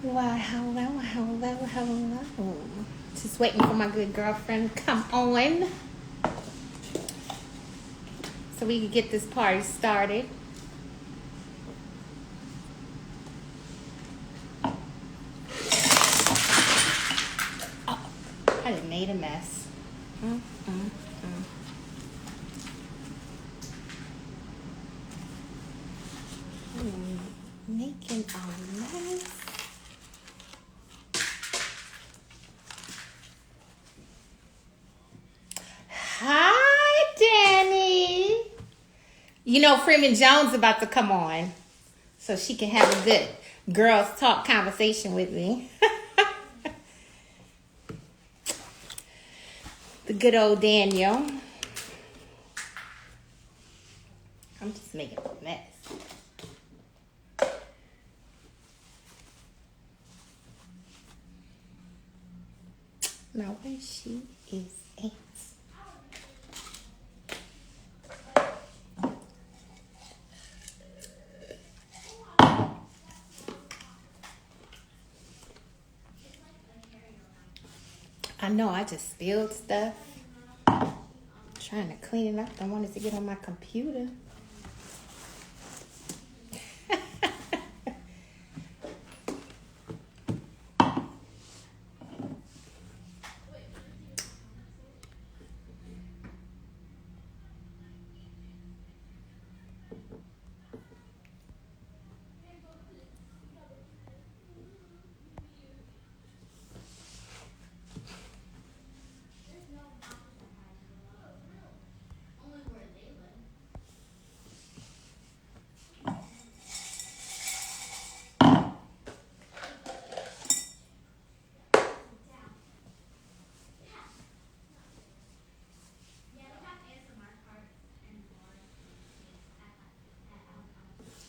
Well, hello. Just waiting for my good girlfriend to come on so we can get this party started. Oh, I done made a mess. Mm, mm, mm. Making a mess. Hi, Danny. You know Freeman Jones about to come on, so she can have a good girls talk conversation with me. The good old Daniel. I'm just making a mess. Now where she is at. I know I just spilled stuff. Trying to clean it up. I wanted to get on my computer.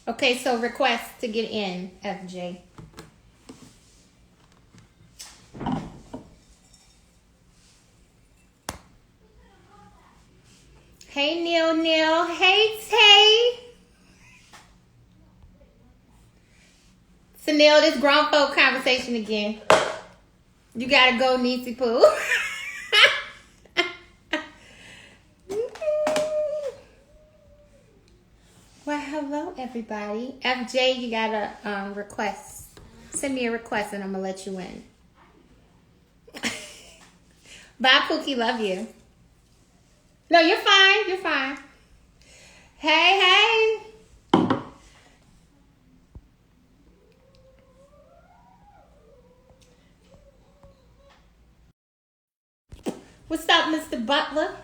Okay, so request to get in, FJ. Hey, Neil. Hey, Tay. So, Neil, this grown folk conversation again. You gotta go, Niecy Pooh. Well, hello, everybody. FJ, you gotta request. Send me a request and I'm gonna let you in. Bye, Pookie. Love you. No, you're fine. You're fine. Hey. What's up, Mr. Butler?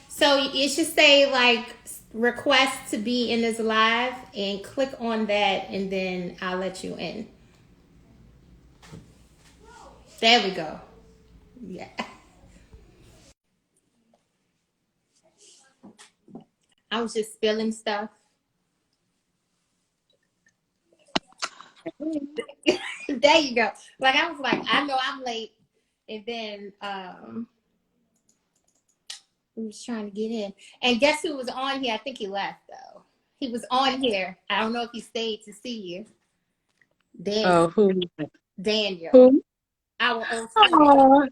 So it should say like request to be in this live and click on that and then I'll let you in. There we go. Yeah. I was just spilling stuff. There you go. Like I was like, I know I'm late. And then we was trying to get in. And guess who was on here? I think he left though. He was on here. I don't know if he stayed to see you. Daniel. Oh, who? Daniel. Who? Our old Oh,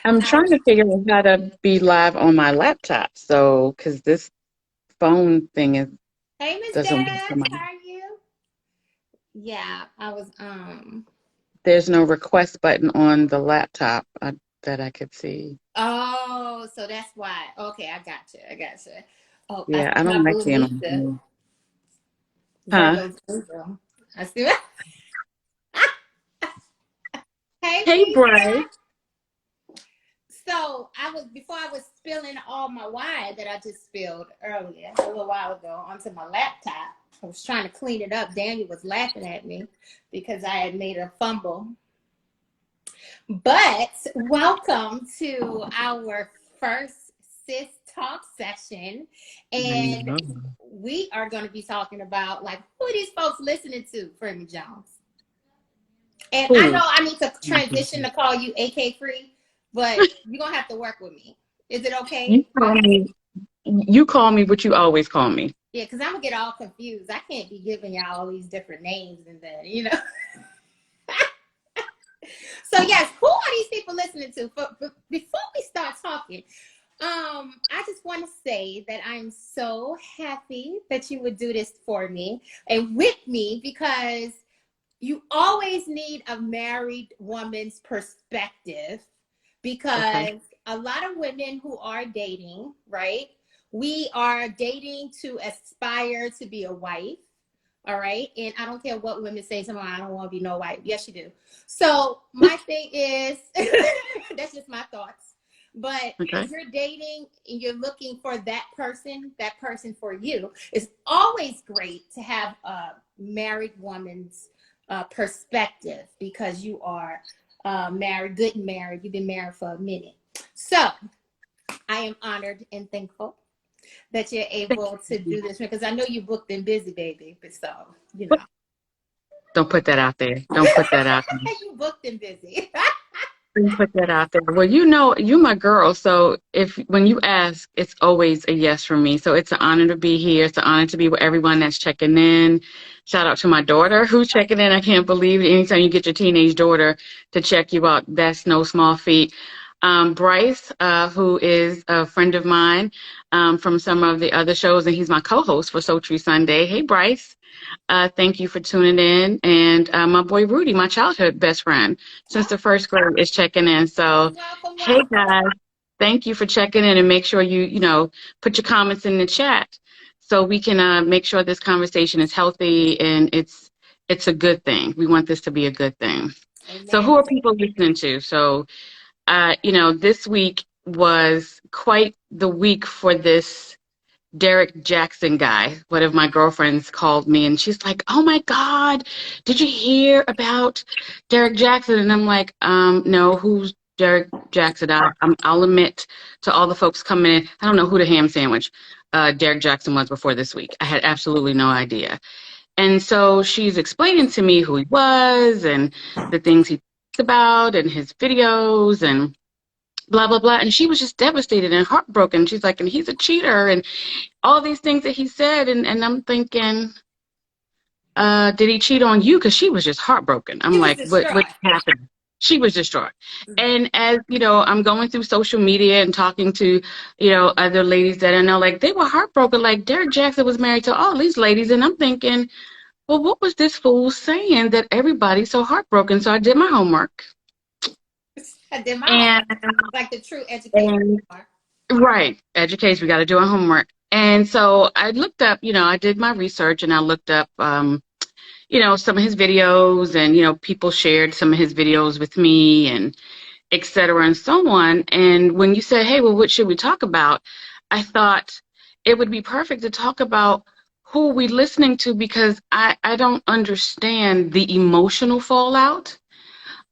I'm trying to figure out how to be live on my laptop. So, because this phone thing is Hey, Miss doesn't work for Dad, my. how are you? Yeah, I was There's no request button on the laptop that I could see. Oh, so that's why. Okay, I got you. Oh, I Yeah, see I my don't like boo seeing Lisa. them. Huh? Virgo's Virgo. I see. Hey, Hey, Bryce. Lisa. So before I was spilling all my wine that I just spilled earlier a little while ago onto my laptop. I was trying to clean it up. Daniel was laughing at me because I had made a fumble. But welcome to our first Sis Talk session. And we are going to be talking about like who are these folks listening to, Freeman Jones? And I know I need to transition to call you AKFree, but you're going to have to work with me. Is it okay? You call me what you always call me. Yeah, because I'm gonna get all confused. I can't be giving y'all all these different names and then, you know. So yes, who are these people listening to? Before we start talking, I just want to say that I'm so happy that you would do this for me and with me, because you always need a married woman's perspective, Okay. because a lot of women who are dating, right? We are dating to aspire to be a wife. All right. And I don't care what women say to me, I don't want to be no wife. Yes, you do. So my thing is, that's just my thoughts. But Okay. if you're dating and you're looking for that person for you, it's always great to have a married woman's perspective, because you are married, good and married. You've been married for a minute. So I am honored and thankful that you're able to do this, because I know you booked and busy, baby. But so, you know. Don't put that out there. Don't put that out there. You booked and busy. Don't put that out there. Well, you know, you my girl. So if when you ask, it's always a yes from me. So it's an honor to be here. It's an honor to be with everyone that's checking in. Shout out to my daughter who's checking in. I can't believe it. Anytime you get your teenage daughter to check you out, that's no small feat. Bryce, who is a friend of mine from some of the other shows, and he's my co-host for So True Sunday. Hey, Bryce. Thank you for tuning in. And my boy Rudy, my childhood best friend since the first grade, is checking in. So, Welcome, hey welcome. guys, thank you for checking in, and make sure you put your comments in the chat so we can make sure this conversation is healthy and it's a good thing. We want this to be a good thing. So, who Amen. are people listening to? So, this week was quite the week for this Derek Jackson guy. One of my girlfriends called me and she's like, "Oh my God, did you hear about Derek Jackson?" And I'm like, no, who's Derek Jackson? I'll admit to all the folks coming in, I don't know who the ham sandwich Derek Jackson was before this week. I had absolutely no idea. And so she's explaining to me who he was and the things he talks about and his videos and blah, blah, blah. And she was just devastated and heartbroken. She's like, and he's a cheater and all these things that he said, and I'm thinking, did he cheat on you? Because she was just heartbroken. I'm He was like, what distraught. happened? She was distraught. And as you know, I'm going through social media and talking to, other ladies that I know, like they were heartbroken. Like Derek Jackson was married to all these ladies, and I'm thinking, well, what was this fool saying that everybody's so heartbroken? So I did my homework, I did my and, homework, like the true education. and right, education, we got to do our homework. And so I looked up, I did my research and I looked up, some of his videos and, people shared some of his videos with me and et cetera and so on. And when you said, hey, well, what should we talk about? I thought it would be perfect to talk about who we listening to, because I don't understand the emotional fallout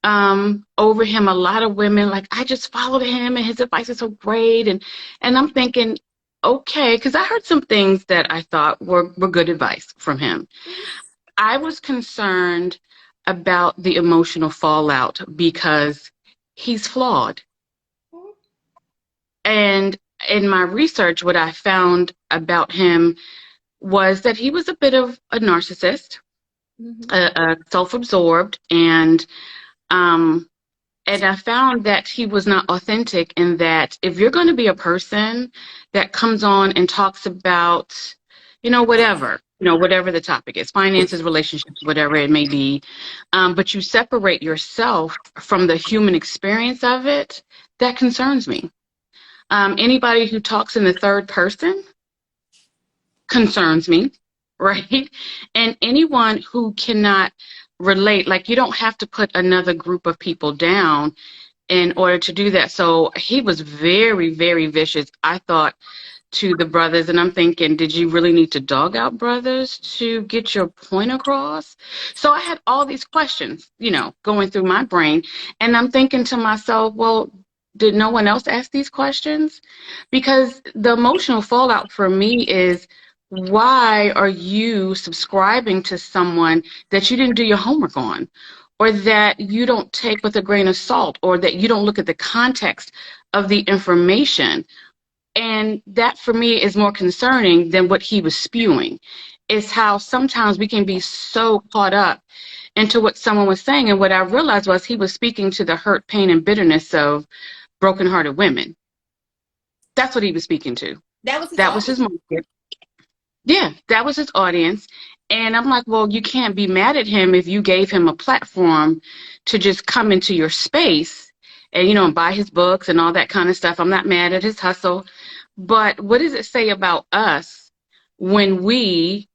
over him. A lot of women like, I just followed him and his advice is so great, and I'm thinking, okay, because I heard some things that I thought were good advice from him. I was concerned about the emotional fallout because he's flawed. And in my research, what I found about him was that he was a bit of a narcissist, self-absorbed, um, and I found that he was not authentic, in that if you're going to be a person that comes on and talks about, whatever the topic is, finances, relationships, whatever it may be, but you separate yourself from the human experience of it, that concerns me. Anybody who talks in the third person concerns me, right? And anyone who cannot relate, like you don't have to put another group of people down in order to do that. So he was very, very vicious, I thought, to the brothers. And I'm thinking, did you really need to dog out brothers to get your point across? So I had all these questions, going through my brain. And I'm thinking to myself, well, did no one else ask these questions? Because the emotional fallout for me is, why are you subscribing to someone that you didn't do your homework on, or that you don't take with a grain of salt, or that you don't look at the context of the information? And that for me is more concerning than what he was spewing. Is how sometimes we can be so caught up into what someone was saying. And what I realized was he was speaking to the hurt, pain, and bitterness of brokenhearted women. That's what he was speaking to. That was his That was his audience. market. Yeah, that was his audience. And I'm like, well, you can't be mad at him if you gave him a platform to just come into your space and, and buy his books and all that kind of stuff. I'm not mad at his hustle. But what does it say about us when we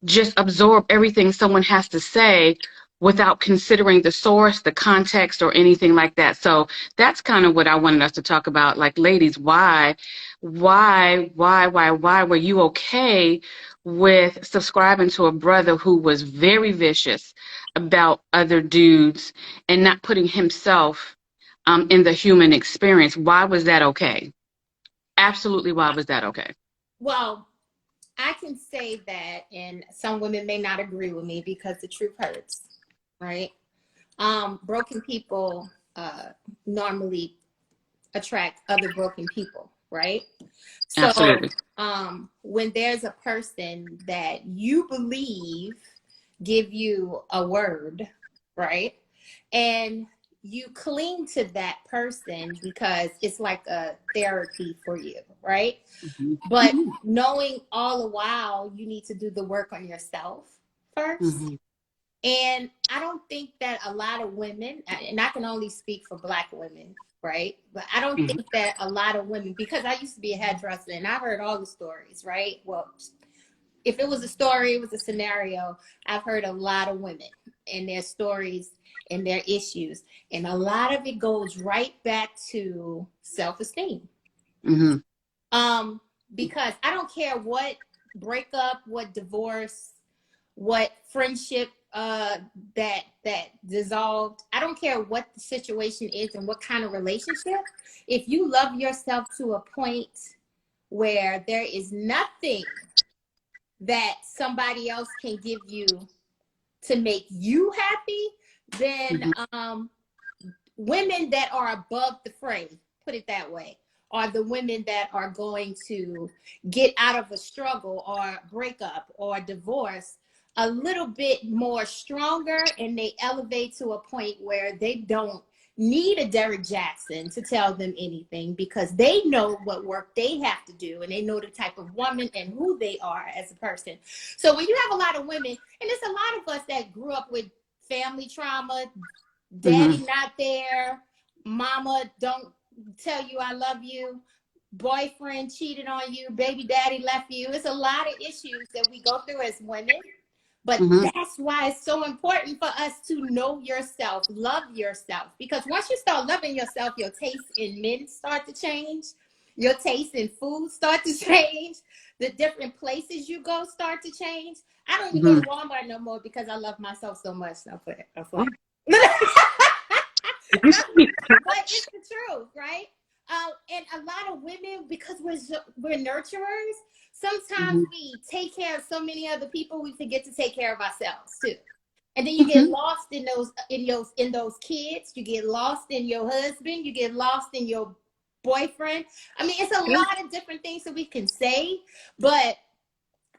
just absorb everything someone has to say without considering the source, the context, or anything like that? So that's kind of what I wanted us to talk about. Like, ladies, why were you okay with subscribing to a brother who was very vicious about other dudes and not putting himself in the human experience? Why was that okay? Absolutely, why was that okay? Well, I can say that, and some women may not agree with me because the truth hurts, right? Broken people normally attract other broken people, right? So Absolutely. when there's a person that you believe give you a word, right? And you cling to that person because it's like a therapy for you, right? Mhm. But knowing all the while you need to do the work on yourself first. Mhm. And I don't think that a lot of women, and I can only speak for Black women, right? But I don't Mhm. think that a lot of women, because I used to be a hairdresser and I heard all the stories, right? Well, if it was a story, it was a scenario. I've heard a lot of women and their stories and their issues. And a lot of it goes right back to self-esteem. Mhm. Um, because I don't care what breakup, what divorce, what friendship that dissolved. I don't care what the situation is and what kind of relationship. If you love yourself to a point where there is nothing that somebody else can give you to make you happy, then Mhm. women that are above the fray, put it that way, are the women that are going to get out of a struggle or breakup or divorce a little bit more stronger, and they elevate to a point where they don't need a Derek Jackson to tell them anything because they know what work they have to do and they know the type of woman and who they are as a person. So when you have a lot of women, and there's a lot of us that grew up with family trauma, daddy Mhm. not there, mama don't tell you I love you, boyfriend cheated on you, baby daddy left you. It's a lot of issues that we go through as women. But Mhm. that's why it's so important for us to know yourself, love yourself. Because once you start loving yourself, your taste in men start to change. Your taste in food start to change. The different places you go start to change. I don't even go Mhm. to Walmart no more because I love myself so much. I'm Well, fine. you speak. But it's the truth, right? And a lot of women, because we're nurturers, sometimes Mhm. we take care of so many other people, we forget to take care of ourselves too. And then you get Mhm. lost in those kids. You get lost in your husband. You get lost in your boyfriend. I mean, it's a Yeah. lot of different things that we can say, but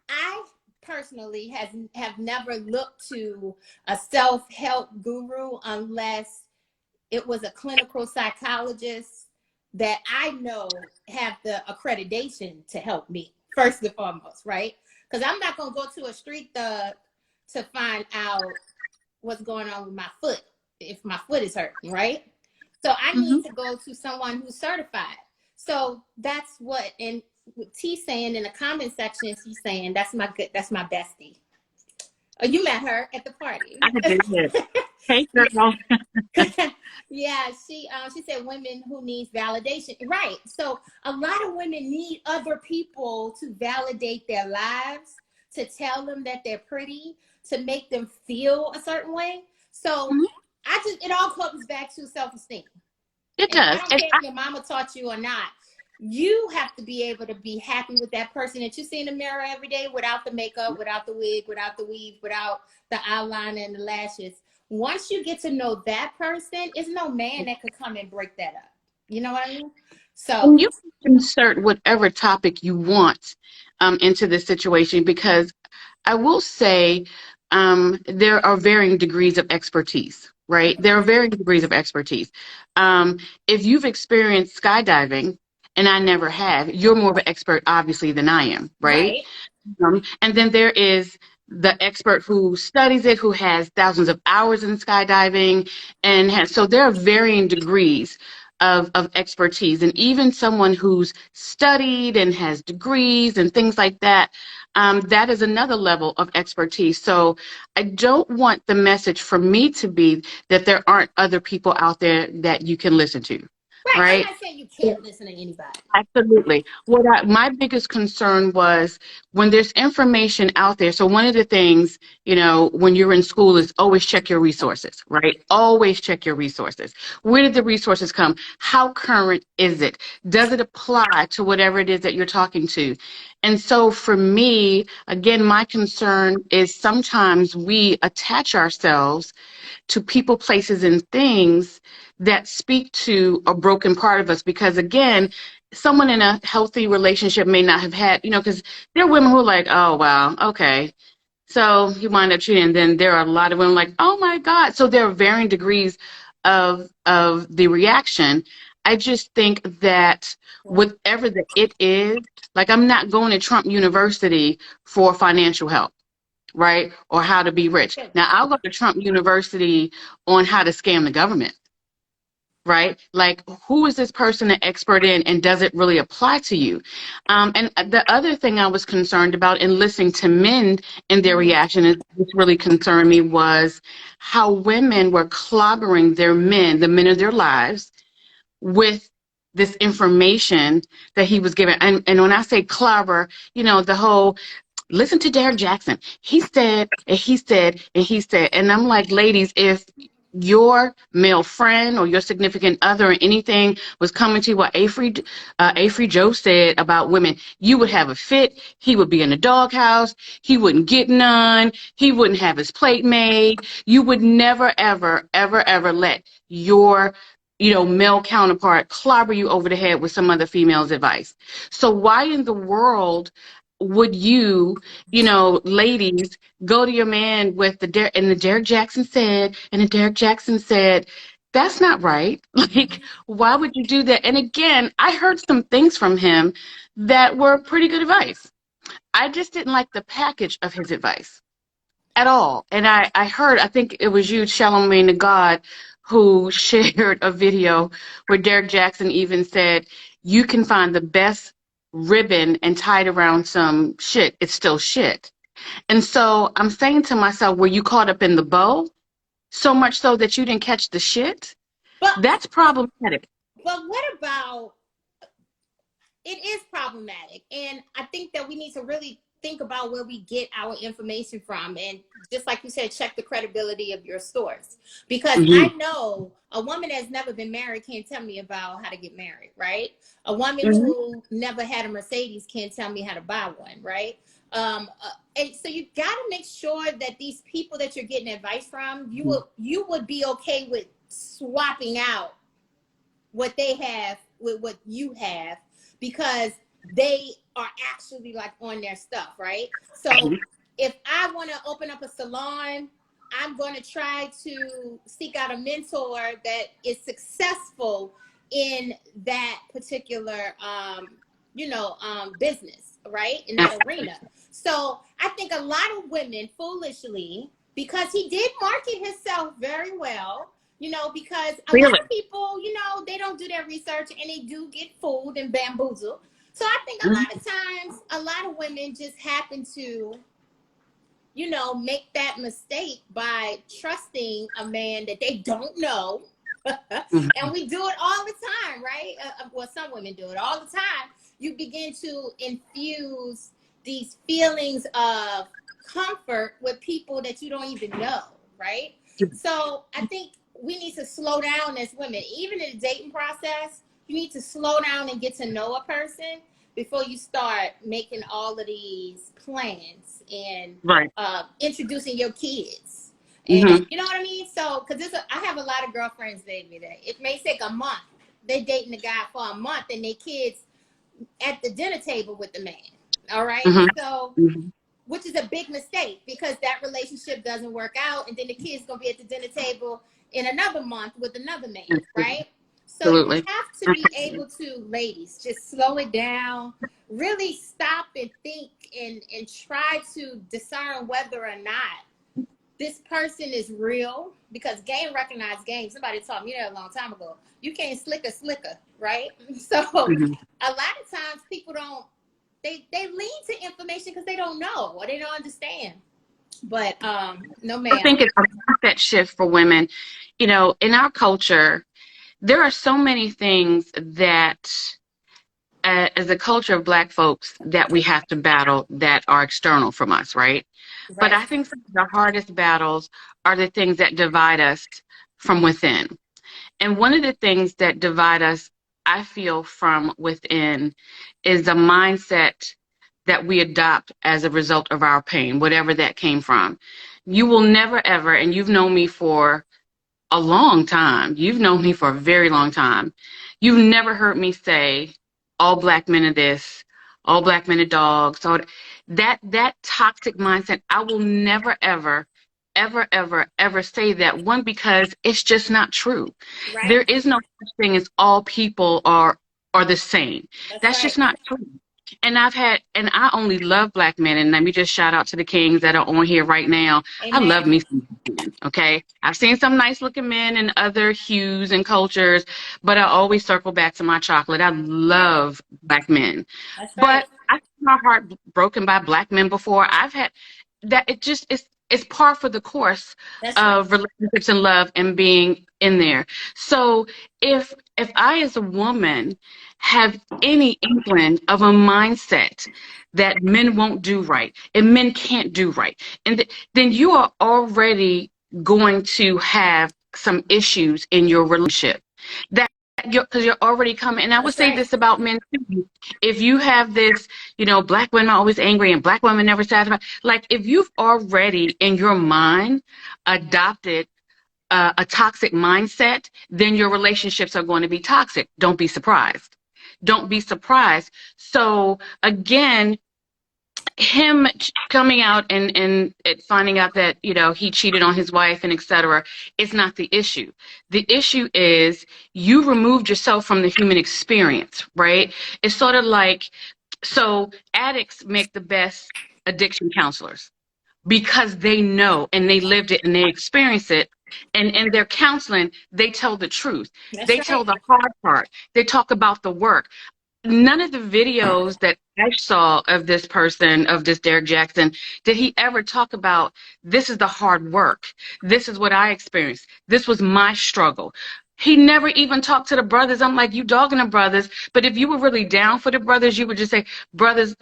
I personally have never looked to a self-help guru unless it was a clinical psychologist that I know have the accreditation to help me first and foremost, right? Because I'm not gonna go to a street thug to find out what's going on with my foot if my foot is hurting, right? So I Mhm. need to go to someone who's certified. So that's what, and T saying in the comment section, she's saying that's my bestie. Oh, you met her at the party. I did. Hey, girl. Yeah, she said women who needs validation. Right. So a lot of women need other people to validate their lives, to tell them that they're pretty, to make them feel a certain way. So Mhm. it all comes back to self-esteem. It And I does. don't care if your mama taught you or not. You have to be able to be happy with that person that you see in the mirror every day without the makeup, without the wig, without the weave, without the eyeliner and the lashes. Once you get to know that person, it's no man that could come and break that up. You know what I mean? So And you can insert whatever topic you want into this situation, because I will say there are varying degrees of expertise, right? There are varying degrees of expertise. Um, if you've experienced skydiving, and I never have, you're more of an expert, obviously, than I am, right? right, And then there is the expert who studies it, who has thousands of hours in skydiving, and has, so there are varying degrees of expertise. And even someone who's studied and has degrees and things like that, that is another level of expertise. So I don't want the message for me to be that there aren't other people out there that you can listen to, right. I'm right? not saying you can't listen to anybody. Absolutely. My biggest concern was when there's information out there. So one of the things, when you're in school is always check your resources, right? Always check your resources. Where did the resources come? How current is it? Does it apply to whatever it is that you're talking to? And so for me, again, my concern is sometimes we attach ourselves to people, places, and things that speak to a broken part of us. Because again, someone in a healthy relationship may not have had, because there are women who are like, oh, wow, okay. So he wound up cheating. And then there are a lot of women like, oh my God. So there are varying degrees of the reaction. I just think that whatever the it is, like I'm not going to Trump University for financial help, right? Or how to be rich. Now, I'll go to Trump University on how to scam the government, right? Like, who is this person an expert in, and does it really apply to you? And the other thing I was concerned about in listening to men and their reaction, and this really concerned me, was how women were clobbering their men, the men of their lives, with this information that he was given. And when I say clobber, the whole listen to Derek Jackson. He said, and he said, and he said. And I'm like, ladies, if your male friend or your significant other or anything was coming to you what AKFree Joe said about women, you would have a fit. He would be in the doghouse. He wouldn't get none. He wouldn't have his plate made. You would never, ever, ever, ever let your male counterpart clobber you over the head with some other female's advice. So why in the world would you, ladies, go to your man with and the Derek Jackson said, and the Derek Jackson said, that's not right. Like, why would you do that? And again, I heard some things from him that were pretty good advice. I just didn't like the package of his advice at all. And I think it was you, Charlamagne the God, who shared a video where Derek Jackson even said, you can find the best ribbon and tie it around some shit. It's still shit. And so I'm saying to myself, were you caught up in the bow so much so that you didn't catch the shit? But That's problematic. what about, it is problematic, and I think that we need to really think about where we get our information from, and just like you said, check the credibility of your source, because I Mm-hmm. know a woman that's never been married can't tell me about how to get married, right? A woman Mm-hmm. who never had a Mercedes can't tell me how to buy one, right? And so you got to make sure that these people that you're getting advice from, you would be okay with swapping out what they have with what you have, because they are actually like on their stuff, right? So if I want to open up a salon, I'm going to try to seek out a mentor that is successful in that particular business, right? In that arena. So I think a lot of women foolishly, because he did market himself very well, because a lot Really? of people, they don't do their research and they do get fooled and bamboozled. So I think a Mm-hmm. lot of times, a lot of women just happen to, make that mistake by trusting a man that they don't know. And we do it all the time, right? Well, some women do it all the time. You begin to infuse these feelings of comfort with people that you don't even know, right? So I think we need to slow down as women. Even in the dating process, you need to slow down and get to know a person before you start making all of these plans and Right. introducing your kids. And Mm-hmm. you know what I mean? So, because I have a lot of girlfriends dating me that it may take a month. they dating the guy for a month and they kids at the dinner table with the man. All right. Mm-hmm. So, Mm-hmm. which is a big mistake because that relationship doesn't work out. And then the kid's going to be at the dinner table in another month with another man. Right. So you Absolutely. have to be able to, ladies, just slow it down, really stop and think and try to discern whether or not this person is real, because game recognized game. Somebody taught me that a long time ago. You can't slick a slicker, right? So Mm-hmm. a lot of times people don't, they lean to information because they don't know or they don't understand. But no, I ma'am. think it's a mindset shift for women. You know, in our culture, there are so many things that, as a culture of Black folks, that we have to battle that are external from us, right? But Right. I think some of the hardest battles are the things that divide us from within. And one of the things that divide us, I feel, from within is the mindset that we adopt as a result of our pain, whatever that came from. You will never ever, and you've known me for a long time. You've known me for a very long time. You've never heard me say, all Black men are this, all Black men are dogs. So that toxic mindset, I will never, ever, ever, ever, ever say that. One, because it's just not true. Right. There is no such thing as all people are the same. That's That's right. just not true. And I only love Black men. And let me just shout out to the kings that are on here right now. I love Amen. me some Black men, okay? I've seen some nice looking men in other hues and cultures, but I always circle back to my chocolate. I love Black men. That's right. But I've had my heart broken by Black men before. I've had that. It's par for the course That's right. of relationships and love and being in there. So if I, as a woman, have any inkling of a mindset that men won't do right and men can't do right, then you are already going to have some issues in your relationship. That because you're already coming. And I would That's say right. this about men too. If you have this, Black women are always angry and Black women never satisfied. Like if you've already in your mind adopted a toxic mindset, then your relationships are going to be toxic. Don't be surprised. Don't be surprised. So again, him coming out and finding out that he cheated on his wife and etc. is not the issue. The issue is you removed yourself from the human experience, right? It's sort of like, so addicts make the best addiction counselors because they know and they lived it and they experienced it. And in their counseling, they tell the truth. That's They tell right. the hard part. They talk about the work. None of the videos that I saw of this person, of this Derek Jackson, did he ever talk about, this is the hard work. This is what I experienced. This was my struggle. He never even talked to the brothers. I'm like, you dogging the brothers. But if you were really down for the brothers, you would just say, brothers,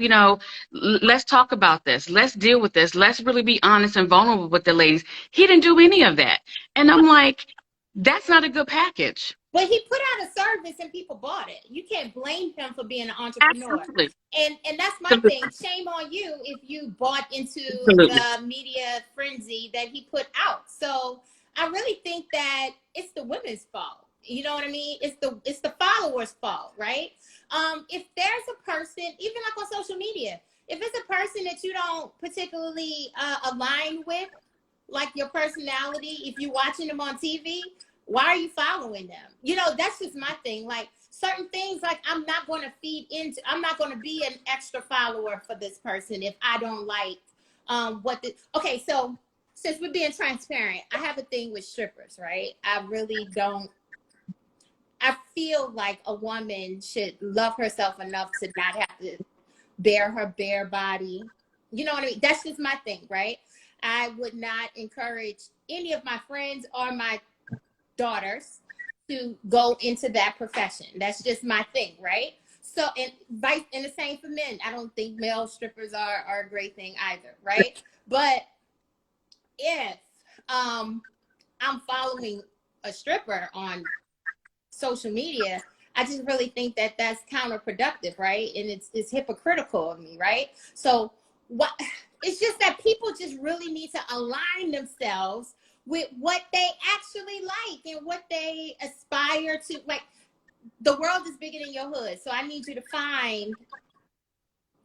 let's talk about this. Let's deal with this. Let's really be honest and vulnerable with the ladies. He didn't do any of that. And I'm like, that's not a good package. But he put out a service and people bought it. You can't blame him for being an entrepreneur. Absolutely. And that's my thing. Shame on you if you bought into Absolutely. the media frenzy that he put out. So I really think that it's the women's fault. You know what I mean? It's the followers' fault, right? If there's a person, even like on social media, if it's a person that you don't particularly align with, like your personality, if you're watching them on TV, why are you following them? That's just my thing. Like certain things, like I'm not going to be an extra follower for this person if I don't like okay, so since we're being transparent, I have a thing with strippers, right? I really don't. I feel like a woman should love herself enough to not have to bare her bare body. You know what I mean? That's just my thing, right? I would not encourage any of my friends or my daughters to go into that profession. That's just my thing, right? So, and the same for men. I don't think male strippers are a great thing either, right? But if I'm following a stripper on social media, I just really think that that's counterproductive, right? And it's hypocritical of me, right? So it's just that people just really need to align themselves with what they actually like and what they aspire to. Like, the world is bigger than your hood. So I need you to find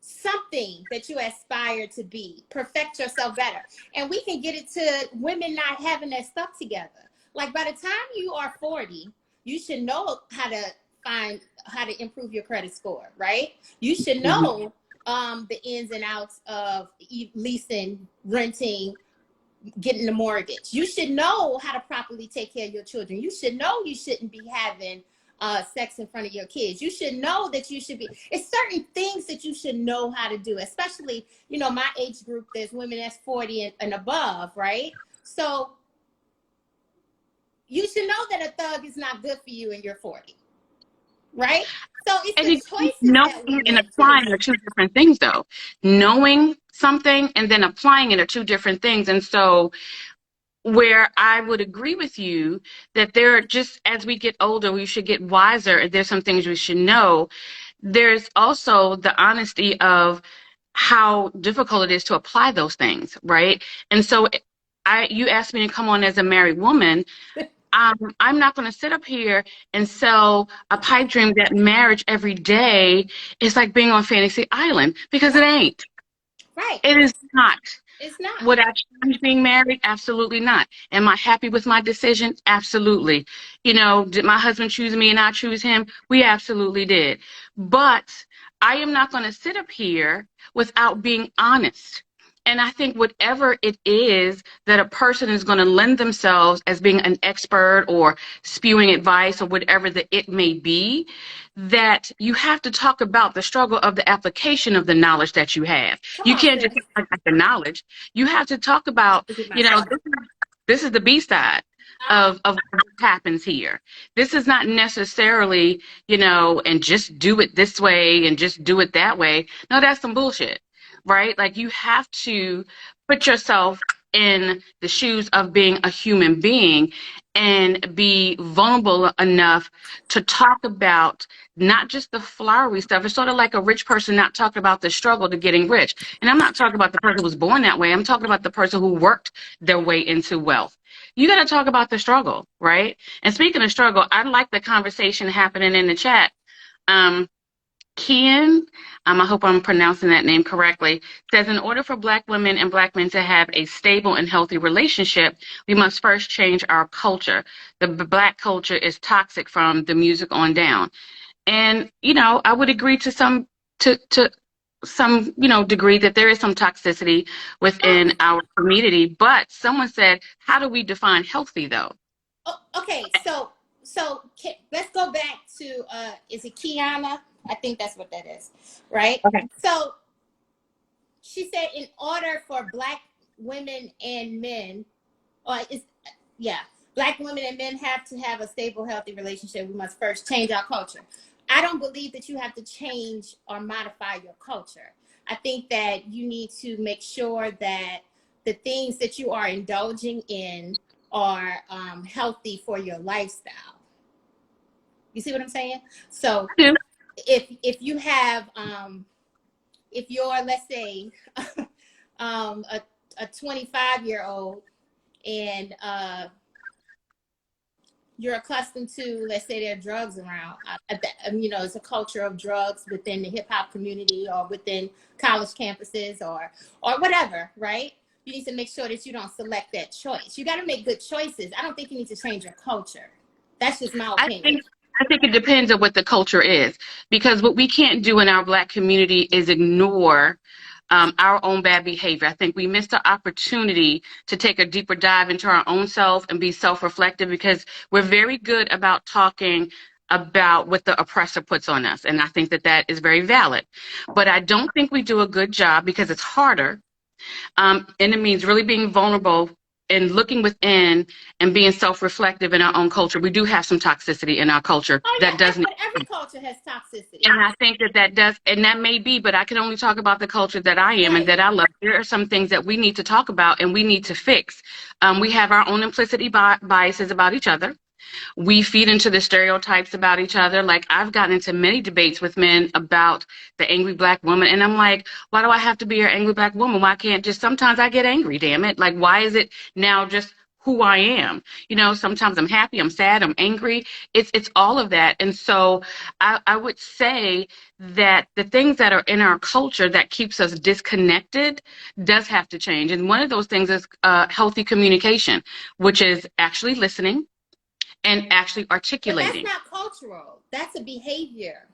something that you aspire to be, perfect yourself better. And we can get it to women not having their stuff together. Like by the time you are 40, you should know how to improve your credit score, right? You should know the ins and outs of leasing, renting, getting a mortgage. You should know how to properly take care of your children. You should know you shouldn't be having sex in front of your kids. You should know that you should be, it's certain things that you should know how to do, especially, you know, my age group, there's women that's 40 and above, right? So you should know that a thug is not good for you and you're 40, right? So it's And the choices knowing that we and make too. applying are two different things, though. Knowing something and then applying it are two different things. And so, where I would agree with you that there are, just as we get older, we should get wiser, and there's some things we should know. There's also the honesty of how difficult it is to apply those things, right? And so, you asked me to come on as a married woman. I'm not going to sit up here and sell a pipe dream that marriage every day is like being on Fantasy Island, because it ain't. Right. It is not. It's not. Would I change being married? Absolutely not. Am I happy with my decision? Absolutely. You know, did my husband choose me and I choose him? We absolutely did. But I am not going to sit up here without being honest. And I think whatever it is that a person is going to lend themselves as being an expert or spewing advice or whatever that it may be, that you have to talk about the struggle of the application of the knowledge that you have. Come You on, can't just sis. talk about the knowledge. You have to talk about, This is my you know, son. this is the B side of what happens here. This is not necessarily, you know, and just do it this way and just do it that way. No, that's some bullshit, right? Like, you have to put yourself in the shoes of being a human being and be vulnerable enough to talk about not just the flowery stuff. It's sort of like a rich person not talking about the struggle to getting rich. And I'm not talking about the person who was born that way. I'm talking about the person who worked their way into wealth. You got to talk about the struggle, right? And speaking of struggle, I like the conversation happening in the chat. Um, Kian, I hope I'm pronouncing that name correctly, says, in order for Black women and Black men to have a stable and healthy relationship, we must first change our culture. The Black culture is toxic from the music on down. And, you know, I would agree to some, you know, degree that there is some toxicity Oh, within our community. But someone said, how do we define healthy, though? oh, okay. Let's go back to is it Kiana? I think that's what that is, right? Okay. So she said, in order for Black women and men, or is yeah, Black women and men have to have a stable, healthy relationship. We must first change our culture. I don't believe that you have to change or modify your culture. I think that you need to make sure that the things that you are indulging in are healthy for your lifestyle. You see what I'm saying? So I do. if you have if you're, let's say, a 25-year-old and you're accustomed to, let's say, there are drugs around, you know, it's a culture of drugs within the hip hop community or within college campuses or whatever, right? You need to make sure that you don't select that choice. You got to make good choices. I don't think you need to change your culture. That's just my I opinion. think I think it depends on what the culture is, because what we can't do in our Black community is ignore our own bad behavior. I think we missed the opportunity to take a deeper dive into our own self and be self-reflective, because we're very good about talking about what the oppressor puts on us, and I think that that is very valid. But I don't think we do a good job, because it's harder. And it means really being vulnerable and looking within and being self-reflective in our own culture. We do have some toxicity in our culture Oh that yeah, doesn't. but every culture has toxicity. And I think that that does, and that may be, but I can only talk about the culture that I am and Right. that I love. There are some things that we need to talk about and we need to fix. We have our own implicit biases about each other. We feed into the stereotypes about each other. Like, I've gotten into many debates with men about the angry Black woman, and I'm like, why do I have to be an angry Black woman? Why can't just, sometimes I get angry, damn it. Like, why is it now just who I am. You know, sometimes I'm happy, I'm sad, I'm angry. It's all of that. And so I would say that the things that are in our culture that keeps us disconnected does have to change. And one of those things is healthy communication, which is actually listening and actually But that's articulating. not cultural. That's a behavior.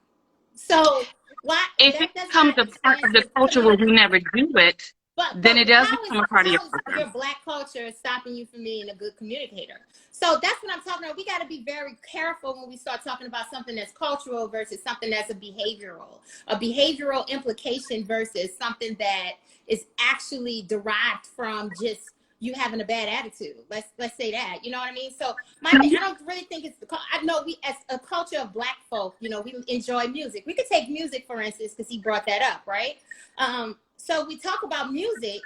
So why If it that does becomes not a part of the culture where we never do it, then it does become a part of your how is culture. your Black culture stopping you from being a good communicator? So that's what I'm talking about. We got to be very careful when we start talking about something that's cultural versus something that's a behavioral implication versus something that is actually derived from just you having a bad attitude. Let's say that. You know what I mean? So my thing, I don't really think it's I know we as a culture of Black folk, you know, we enjoy music. We could take music for instance because he brought that up, right? So we talk about music.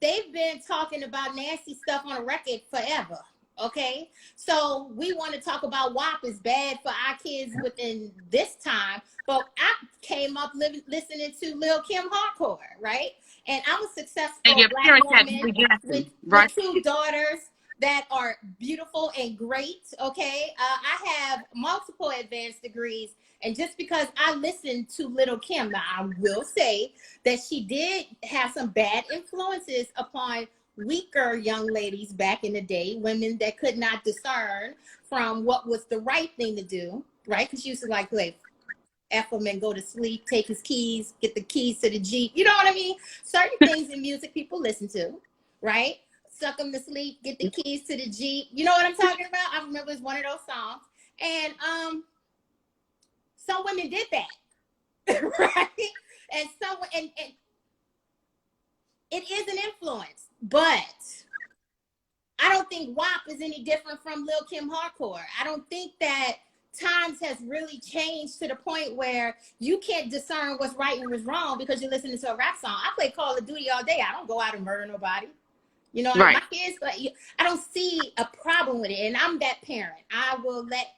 They've been talking about nasty stuff on a record forever. Okay, so we want to talk about WAP is bad for our kids within this time, but I came up listening to Lil Kim hardcore, right? And I'm a And successful your Black parents had woman Billy Jackson, with right? two daughters that are beautiful and great. Okay, I have multiple advanced degrees, and just because I listened to Little Kim, now I will say that she did have some bad influences upon weaker young ladies back in the day, women that could not discern from what was the right thing to do, right? Because she used to like F him and go to sleep, take his keys, get the keys to the Jeep. You know what I mean? Certain things in music people listen to, right? Suck them to sleep, get the keys to the Jeep. You know what I'm talking about? I remember it's one of those songs. And some women did that, right? And it is an influence, but I don't think WAP is any different from Lil Kim hardcore. I don't think that times has really changed to the point where you can't discern what's right and what's wrong because you're listening to a rap song. I play Call of Duty all day. I don't go out and murder nobody. You know, my Right. kids, I don't see a problem with it. And I'm that parent. I will let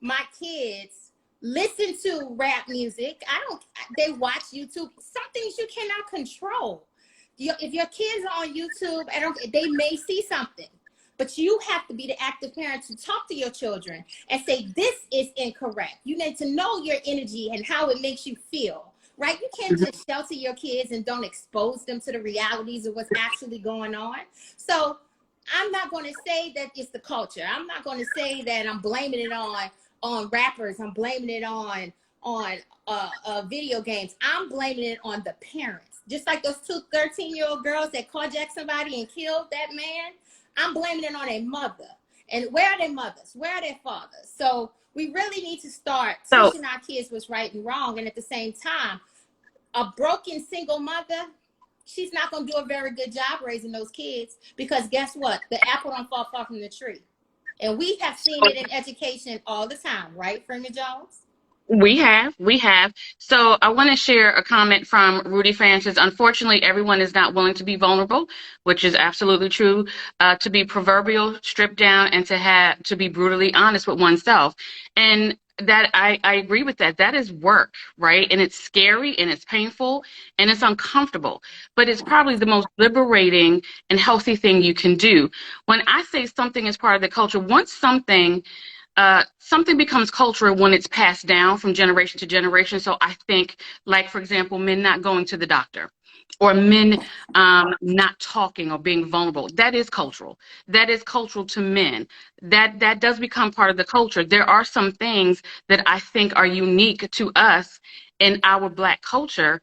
my kids listen to rap music. They watch YouTube. Some things you cannot control. If your kids are on YouTube, they may see something. But you have to be the active parent to talk to your children and say, this is incorrect. You need to know your energy and how it makes you feel, right? You can't just shelter your kids and don't expose them to the realities of what's actually going on. So I'm not going to say that it's the culture. I'm not going to say that I'm blaming it on rappers. I'm blaming it on video games. I'm blaming it on the parents. Just like those two 13-year-old girls that carjacked somebody and killed that man. I'm blaming it on a mother. And where are their mothers? Where are their fathers? So we really need to start So teaching our kids what's right and wrong. And at the same time, a broken single mother, she's not going to do a very good job raising those kids because guess what? The apple don't fall far from the tree. And we have seen it in education all the time, right, Freeman Jones? we have. So I want to share a comment from Rudy Francis. Unfortunately, everyone is not willing to be vulnerable, which is absolutely true. To be proverbial, stripped down, and to be brutally honest with oneself, and that I agree with that. That is work, right? And it's scary, and it's painful, and it's uncomfortable. But it's probably the most liberating and healthy thing you can do. When I say something is part of the culture, once something becomes cultural when it's passed down from generation to generation. So I think, like, for example, men not going to the doctor or men not talking or being vulnerable. That is cultural. That is cultural to men. That does become part of the culture. There are some things that I think are unique to us in our Black culture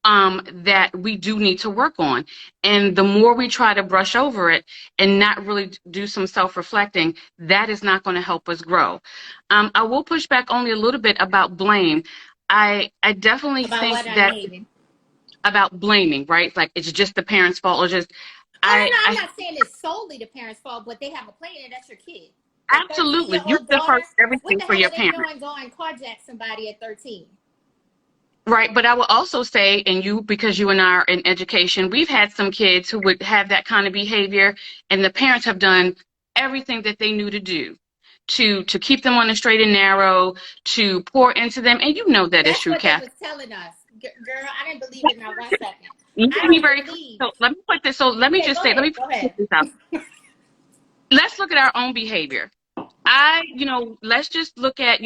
that we do need to work on. And the more we try to brush over it and not really do some self-reflecting, that is not going to help us grow. I will push back only a little bit about blame. I definitely About think what I that named. about blaming, right? Like it's just the parents' fault or just Oh, no, I, no, I'm I not saying it's solely the parents' fault, but they have a plan and that's your kid. That absolutely you 13-year-old daughter, defer what everything the for hell your are they parents. doing going carjack somebody at 13? Right, but I will also say, and you, because you and I are in education, we've had some kids who would have that kind of behavior, and the parents have done everything that they knew to do to keep them on the straight and narrow, to pour into them, and you know that is That's true, what they Kath. was telling us. Girl, I didn't believe it not 1 second. Let I me be don't very clear. believe. So let me put this. So let me Okay, just go say, let ahead. me Go put ahead. this out. let's look at our own behavior. Let's just look at,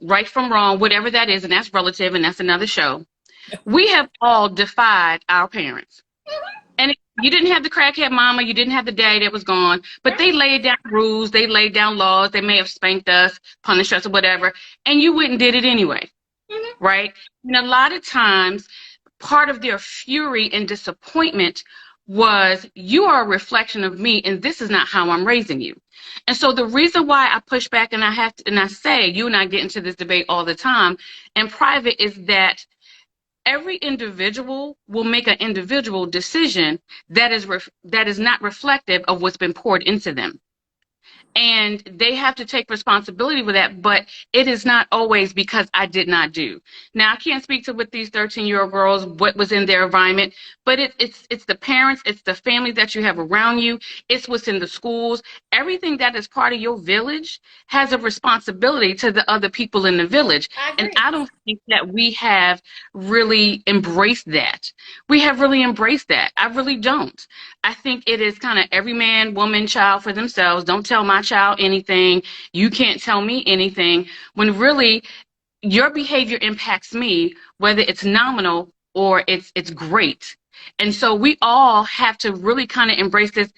right from wrong, whatever that is, and that's relative, and that's another show. We have all defied our parents. And you didn't have the crackhead mama, you didn't have the daddy that was gone, but they laid down rules, they laid down laws, they may have spanked us, punished us, or whatever, and you went and did it anyway, right? And a lot of times, part of their fury and disappointment was, you are a reflection of me, and this is not how I'm raising you. And so the reason why I push back and I say, you and I get into this debate all the time in private, is that every individual will make an individual decision that is not reflective of what's been poured into them. And they have to take responsibility for that, but it is not always because I did not do. Now, I can't speak to with these 13-year-old girls, what was in their environment, but it's the parents, it's the family that you have around you, it's what's in the schools. Everything that is part of your village has a responsibility to the other people in the village. And I don't think that we have really embraced that. We have really embraced that. I really don't. I think it is kind of every man, woman, child for themselves. Don't tell my child anything. You can't tell me anything. When really your behavior impacts me, whether it's nominal or it's great. And so we all have to really kind of embrace this.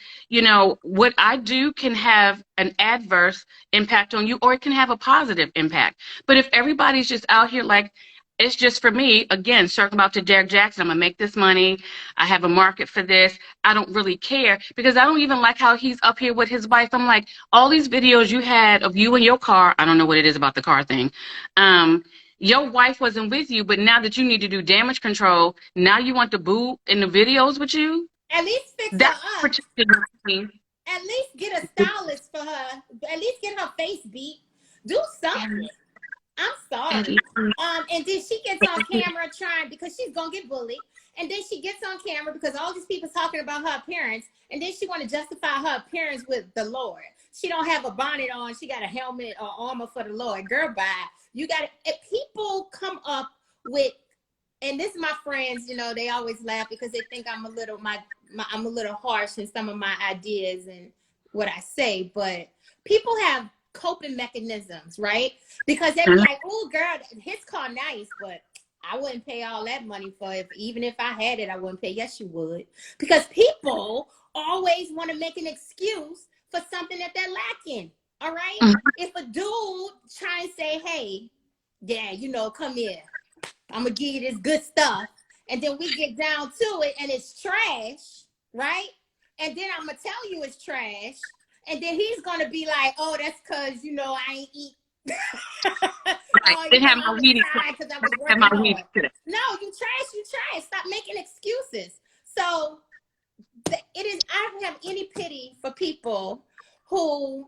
What I do can have an adverse impact on you, or it can have a positive impact. But if everybody's just out here like, it's just for me, again, circling back to Derek Jackson, I'm going to make this money. I have a market for this. I don't really care, because I don't even like how he's up here with his wife. I'm like, all these videos you had of you in your car, I don't know what it is about the car thing. Your wife wasn't with you, but now that you need to do damage control, now you want the boo in the videos with you? At least fix That's her up. At least get a stylist for her. At least get her face beat. Do something. I'm sorry. And then she gets on camera trying, because she's gonna get bullied. And then she gets on camera because all these people talking about her appearance. And then she want to justify her appearance with the Lord. She don't have a bonnet on. She got a helmet or armor for the Lord. Girl, bye. You got to. If people come up with, and this is my friends, they always laugh because they think I'm a little I'm a little harsh in some of my ideas and what I say. But people have coping mechanisms, right? Because they're like, oh girl, his car nice, but I wouldn't pay all that money for it. Even if I had it, I wouldn't pay. Yes, you would. Because people always want to make an excuse for something that they're lacking. All right? If a dude try and say, hey, yeah, come here, I'm gonna give you this good stuff, and then we get down to it and it's trash, right? And then I'm gonna tell you it's trash. And then he's going to be like, oh, that's because, I ain't eat. Didn't have my weed. No, you trash. Stop making excuses. So I don't have any pity for people who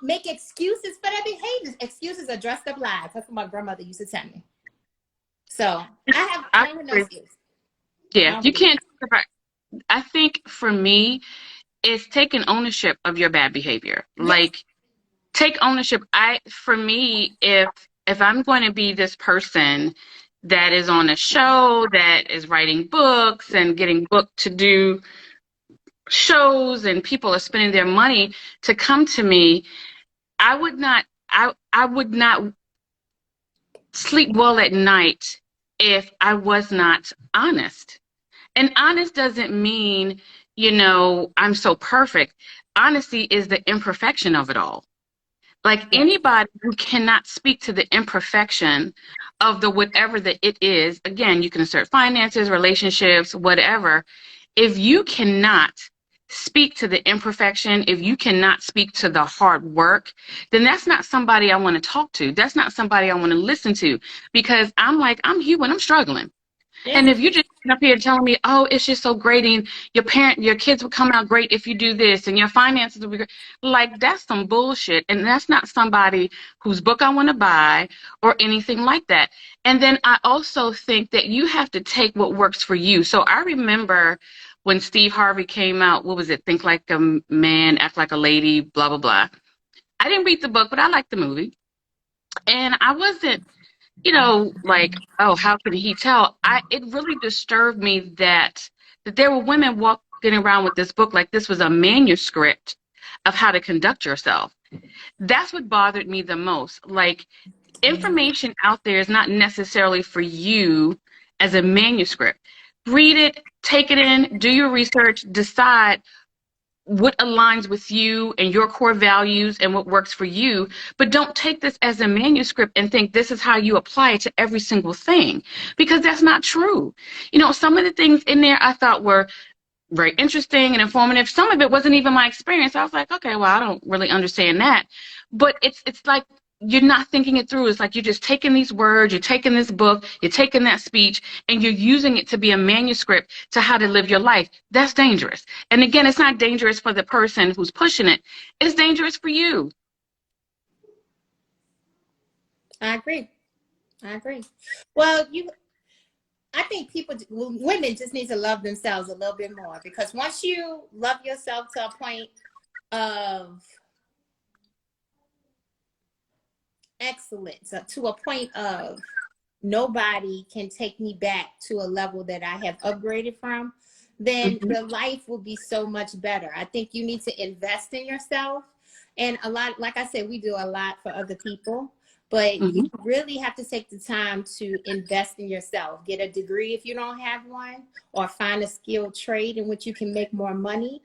make excuses for their behaviors. Excuses are dressed up lies. That's what my grandmother used to tell me. So I have no excuse. Yeah, you can't. I think for me, it's taking ownership of your bad behavior. Yes. Like, take ownership. For me, if I'm going to be this person that is on a show, that is writing books and getting booked to do shows, and people are spending their money to come to me, I would not sleep well at night if I was not honest. And honest doesn't mean, I'm so perfect. Honesty is the imperfection of it all. Like, anybody who cannot speak to the imperfection of the whatever that it is, again, you can assert finances, relationships, whatever. If you cannot speak to the imperfection, if you cannot speak to the hard work, then that's not somebody I want to talk to. That's not somebody I want to listen to, because I'm human, I'm struggling. Yeah. And if you just up here telling me, oh, it's just so great, and your kids will come out great if you do this, and your finances will be great, like, that's some bullshit. And that's not somebody whose book I want to buy or anything like that. And then I also think that you have to take what works for you. So I remember when Steve Harvey came out, what was it? Think Like a Man, Act Like a Lady, blah, blah, blah. I didn't read the book, but I liked the movie. And I wasn't, like, oh, how can he tell? It really disturbed me that there were women walking around with this book like this was a manuscript of how to conduct yourself. That's what bothered me the most. Like, information out there is not necessarily for you as a manuscript. Read it, take it in, do your research, decide what aligns with you and your core values and what works for you. But don't take this as a manuscript and think this is how you apply it to every single thing, because that's not true. You know, some of the things in there I thought were very interesting and informative. Some of it wasn't even my experience. I was like, okay, well, I don't really understand that. But it's like you're not thinking it through. It's like you're just taking these words, you're taking this book, you're taking that speech, and you're using it to be a manuscript to how to live your life. That's dangerous. And again, it's not dangerous for the person who's pushing it. It's dangerous for you. I agree. Well, I think women just need to love themselves a little bit more, because once you love yourself to a point of excellence, to a point of nobody can take me back to a level that I have upgraded from, then your life will be so much better. I think you need to invest in yourself. And a lot, like I said, we do a lot for other people, but you really have to take the time to invest in yourself. Get a degree if you don't have one, or find a skilled trade in which you can make more money.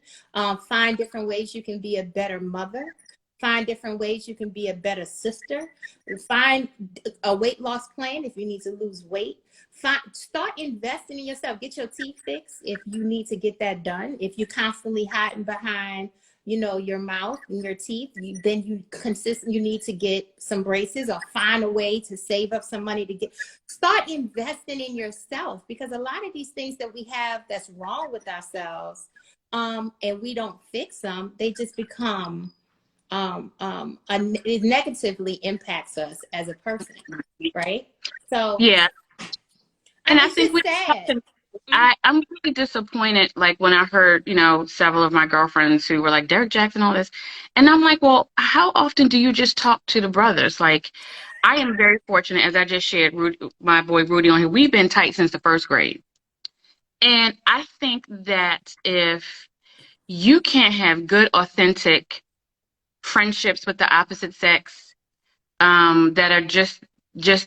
Find different ways you can be a better mother. Find different ways you can be a better sister. Find a weight loss plan if you need to lose weight. Start investing in yourself. Get your teeth fixed if you need to get that done. If you're constantly hiding behind, you know, your mouth and your teeth, then you need to get some braces, or find a way to save up some money to start investing in yourself. Because a lot of these things that we have that's wrong with ourselves, and we don't fix them, they just become it negatively impacts us as a person, right? So Yeah. And I it's think just sad. I'm really disappointed, like when I heard, you know, several of my girlfriends who were like Derek Jackson, all this. And I'm like, well, how often do you just talk to the brothers? Like, I am very fortunate, as I just shared, my boy Rudy on here. We've been tight since the first grade. And I think that if you can't have good, authentic friendships with the opposite sex, that are just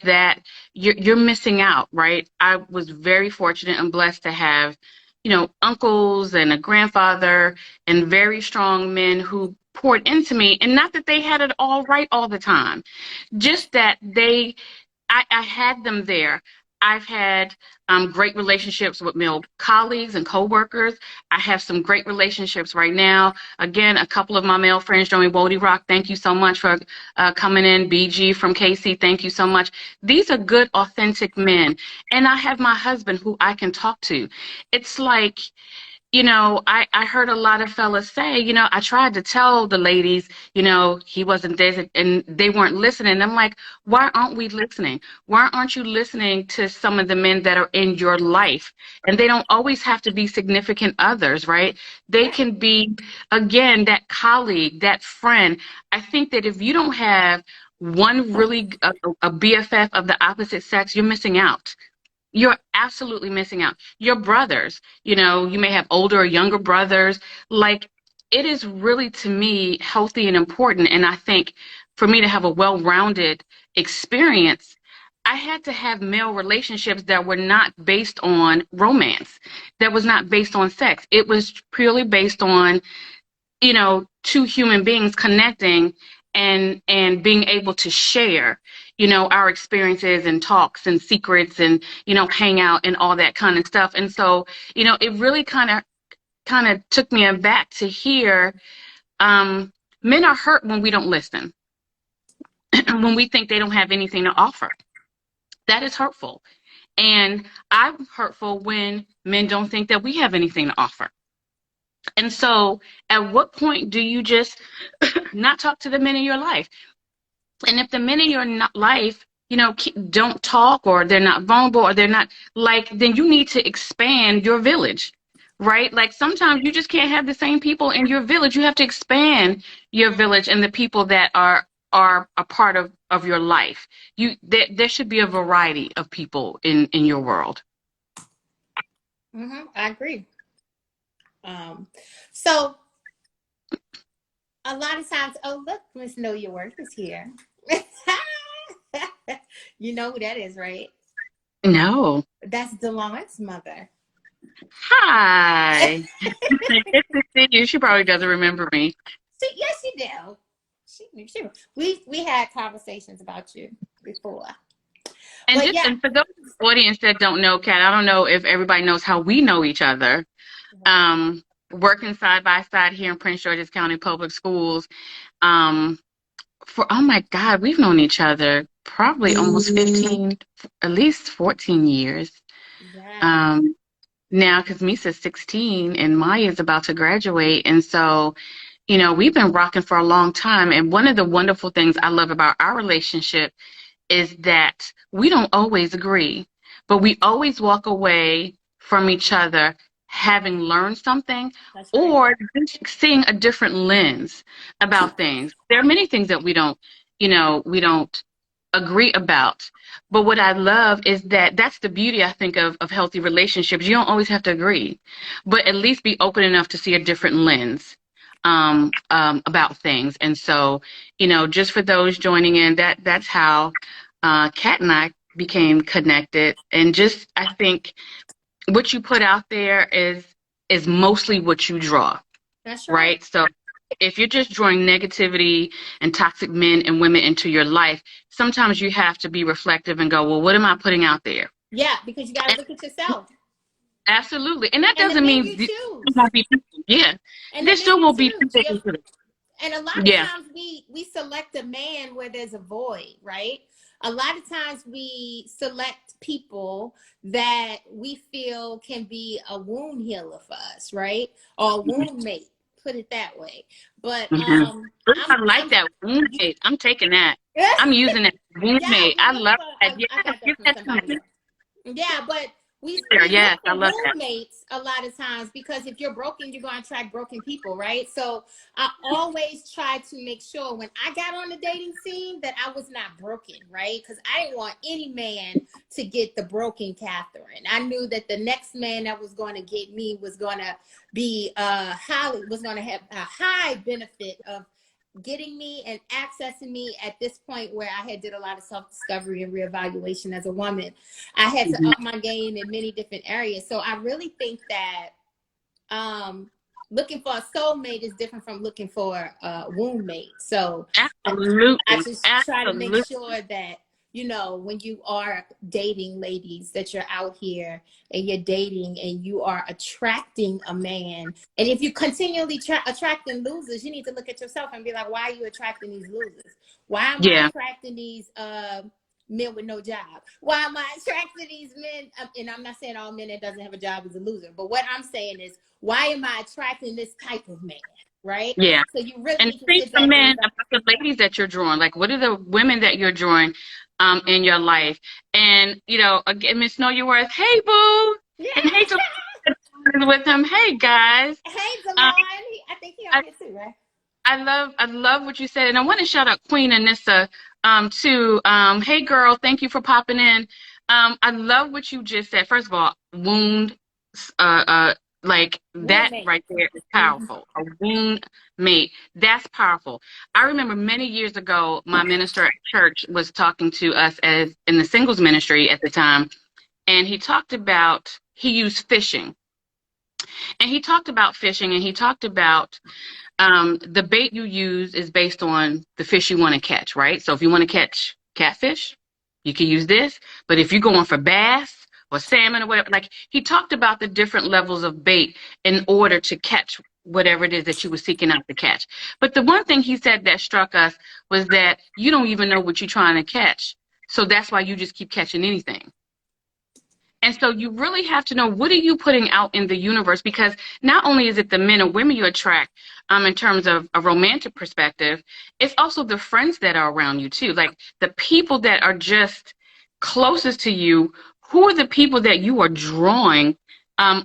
that, you're missing out, right? I was very fortunate and blessed to have, you know, uncles and a grandfather and very strong men who poured into me, and not that they had it all right all the time, just that I had them there. I've had great relationships with male colleagues and coworkers. I have some great relationships right now. Again, a couple of my male friends joined Wody Rock. Thank you so much for coming in. BG from KC, thank you so much. These are good, authentic men. And I have my husband who I can talk to. It's like, you know, I heard a lot of fellas say, you know, I tried to tell the ladies, you know, he wasn't there, and they weren't listening. I'm like, why aren't we listening? Why aren't you listening to some of the men that are in your life? And they don't always have to be significant others, right? They can be, again, that colleague, that friend. I think that if you don't have one really, a BFF of the opposite sex, you're missing out. You're absolutely missing out. Your brothers, you know, you may have older or younger brothers. Like, it is really, to me, healthy and important. And I think for me to have a well-rounded experience, I had to have male relationships that were not based on romance, that was not based on sex. It was purely based on, you know, two human beings connecting and being able to share, you know, our experiences and talks and secrets and, you know, hang out and all that kind of stuff. And so, you know, it really kind of took me aback to hear men are hurt when we don't listen, when we think they don't have anything to offer. That is hurtful. And I'm hurtful when men don't think that we have anything to offer. And so, at what point do you just not talk to the men in your life? And if the men in your life, you know, don't talk, or they're not vulnerable, or they're not, like, then you need to expand your village, right? Like, sometimes you just can't have the same people in your village. You have to expand your village and the people that are a part of your life. There should be a variety of people in your world. I agree. So a lot of times, oh, look, Miss Know Your Worth is here. You know who that is, right? No. That's DeLon's mother. Hi. Good to see you. She probably doesn't remember me. Yes, she do. We had conversations about you before. And But just yeah. and for those in the audience that don't know, Kat, I don't know if everybody knows how we know each other. Right. Working side by side here in Prince George's County Public Schools. Um, for oh my God, we've known each other probably almost 15, at least 14 years. Yeah. Um, now because Misa's 16 and Maya's about to graduate, and so we've been rocking for a long time. And one of the wonderful things I love about our relationship is that we don't always agree, but we always walk away from each other having learned something That's right. or just seeing a different lens about things. There are many things that we don't agree about. But what I love is that that's the beauty, I think, of healthy relationships. You don't always have to agree, but at least be open enough to see a different lens about things. And so, just for those joining in, that's how Kat and I became connected. And just, I think what you put out there is mostly what you draw, That's right. right? So if you're just drawing negativity and toxic men and women into your life, sometimes you have to be reflective and go, well, what am I putting out there? Yeah, because you got to And look at yourself absolutely. And that and the doesn't men mean you there choose, won't be people. Yeah. and the There men still you will be choose. people who could. And a lot of Yeah. times we select a man where there's a void, right? A lot of times we select people that we feel can be a wound healer for us, right? Or a wound mate, put it that way. But Mhm. Ooh, I like I'm that. Roommate. I'm taking that. I'm using that. yeah, Roommate. we I look love for. that. Yes, I got that get from that to somebody me. else. Yeah, but There. we look Yes, I for love that. roommates a lot of times because if you're broken, you're going to attract broken people, right? So I always try to make sure when I got on the dating scene that I was not broken, right? Because I didn't want any man to get the broken Catherine. I knew that the next man that was going to get me was going to be was going to have a high benefit of getting me and accessing me at this point where I had did a lot of self-discovery and reevaluation as a woman. I had to Mhm. up my game in many different areas. So I really think that looking for a soulmate is different from looking for a womb mate. So I Absolutely. just try to make Absolutely. sure that, when you are dating ladies, that you're out here and you're dating and you are attracting a man. And if you continually attracting losers, you need to look at yourself and be like, why are you attracting these losers? Why am I Yeah. attracting these men with no job? Why am I attracting these men? And I'm not saying all men that doesn't have a job is a loser, but what I'm saying is, why am I attracting this type of man? Right? Yeah. So you really And need to same sit for back and men about the ladies that you're drawing. Like, what are the women that you're drawing in your life? And, again, Miss Know Your Worth, hey, boo. yeah. And hey, to with him, hey, guys. Hey, Um, Delon. I think he on I, here too, right? I love what you said. And I want to shout out Queen Anissa too. Hey, girl, thank you for popping in. I love what you just said. First of all, wound like Womb that mate. right there is Mm-hmm. powerful. A wound mate, that's powerful. I remember many years ago, my minister at church was talking to us as in the singles ministry at the time, and he used fishing, and he talked about fishing, and he talked about the bait you use is based on the fish you want to catch, right? So if you want to catch catfish, you can use this. But if you're going for bass or salmon or whatever, like he talked about the different levels of bait in order to catch whatever it is that you were seeking out to catch. But the one thing he said that struck us was that you don't even know what you're trying to catch. So that's why you just keep catching anything. And so you really have to know, what are you putting out in the universe? Because not only is it the men or women you attract in terms of a romantic perspective, it's also the friends that are around you too. Like the people that are just closest to you, who are the people that you are drawing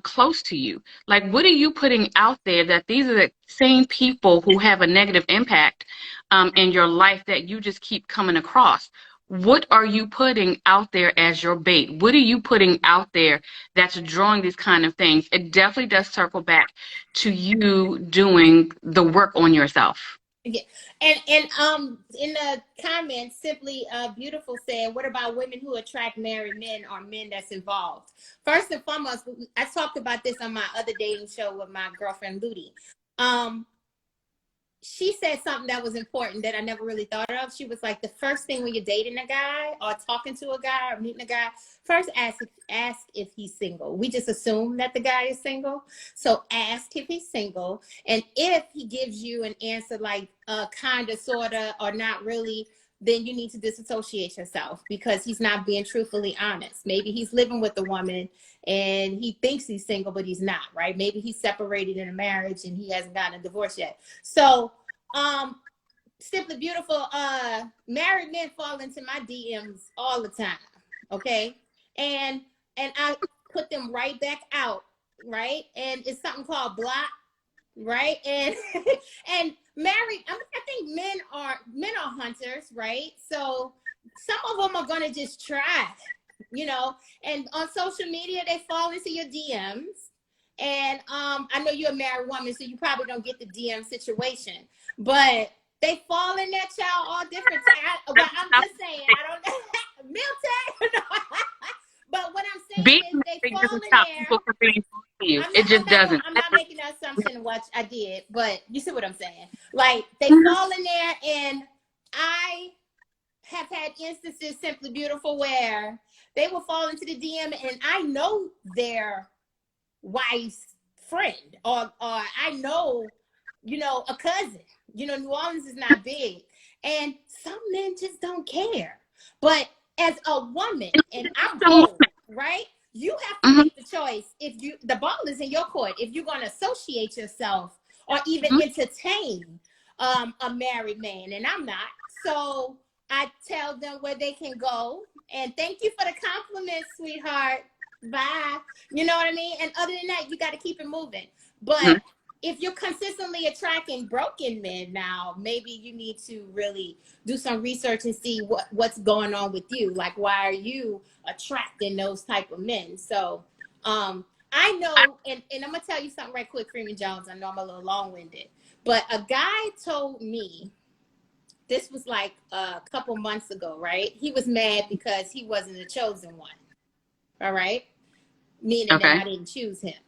close to you? Like what are you putting out there that these are the same people who have a negative impact in your life that you just keep coming across? What are you putting out there as your bait? What are you putting out there that's drawing these kind of things? It definitely does circle back to you doing the work on yourself. Yeah. And in the comments, simply beautiful said, what about women who attract married men or men that's involved? First and foremost, I talked about this on my other dating show with my girlfriend Ludi. Um, she said something that was important that I never really thought of. She was like, the first thing when you're dating a guy or talking to a guy or meeting a guy, first ask if he's single. We just assume that the guy is single. So ask if he's single. And if he gives you an answer like kind of, sort of, or not really, then you need to disassociate yourself because he's not being truthfully honest. Maybe he's living with a woman and he thinks he's single, but he's not, right? Maybe he's separated in a marriage and he hasn't gotten a divorce yet. So, Simply Beautiful, married men fall into my DMs all the time, okay? And I put them right back out, right? And it's something called block, right? And and married, I think men are hunters, right? So some of them are gonna just try, and on social media they fall into your DMs. And I know you're a married woman, so you probably don't get the DM situation, but they fall in that child all different times. But I'm just saying, I don't Milton. But what I'm saying Being is they married fall doesn't in stop there. people from being to you. It just doesn't. I'm not making an assumption of what I did, but you see what I'm saying. Like they Mhm. fall in there, and I have had instances, Simply Beautiful, where they will fall into the DM, and I know their wife's friend, or I know, a cousin. New Orleans is not big, and some men just don't care. But as a woman, and I'm whole, right? You have to Mhm. make the choice. If the ball is in your court, if you're going to associate yourself or even Mhm. entertain a married man, and I'm not. So I tell them where they can go. And thank you for the compliment, sweetheart. Bye. You know what I mean? And other than that, you got to keep it moving. But Mhm. if you're consistently attracting broken men now, maybe you need to really do some research and see what's going on with you. Like, why are you attracting those type of men? So I know, and I'm gonna tell you something right quick, Freeman Jones. I know I'm a little long-winded, but a guy told me, this was like a couple months ago, right? He was mad because he wasn't the chosen one. All right. Meaning that Okay. I didn't choose him.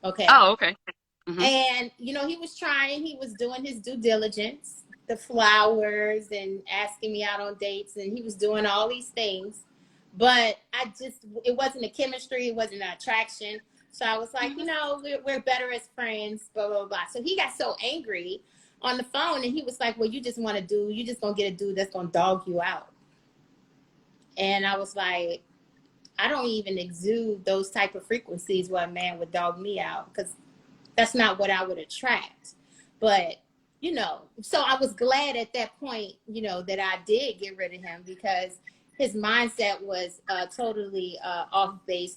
Okay. Oh, okay. Mhm. And, he was trying, he was doing his due diligence, the flowers and asking me out on dates, and he was doing all these things. But it wasn't a chemistry, it wasn't an attraction. So I was like, we're better as friends, blah, blah, blah. So he got so angry on the phone, and he was like, well, you just want to you just gonna get a dude that's gonna dog you out. And I was like, I don't even exude those type of frequencies where a man would dog me out, because that's not what I would attract. But, so I was glad at that point, that I did get rid of him, because his mindset was totally off base,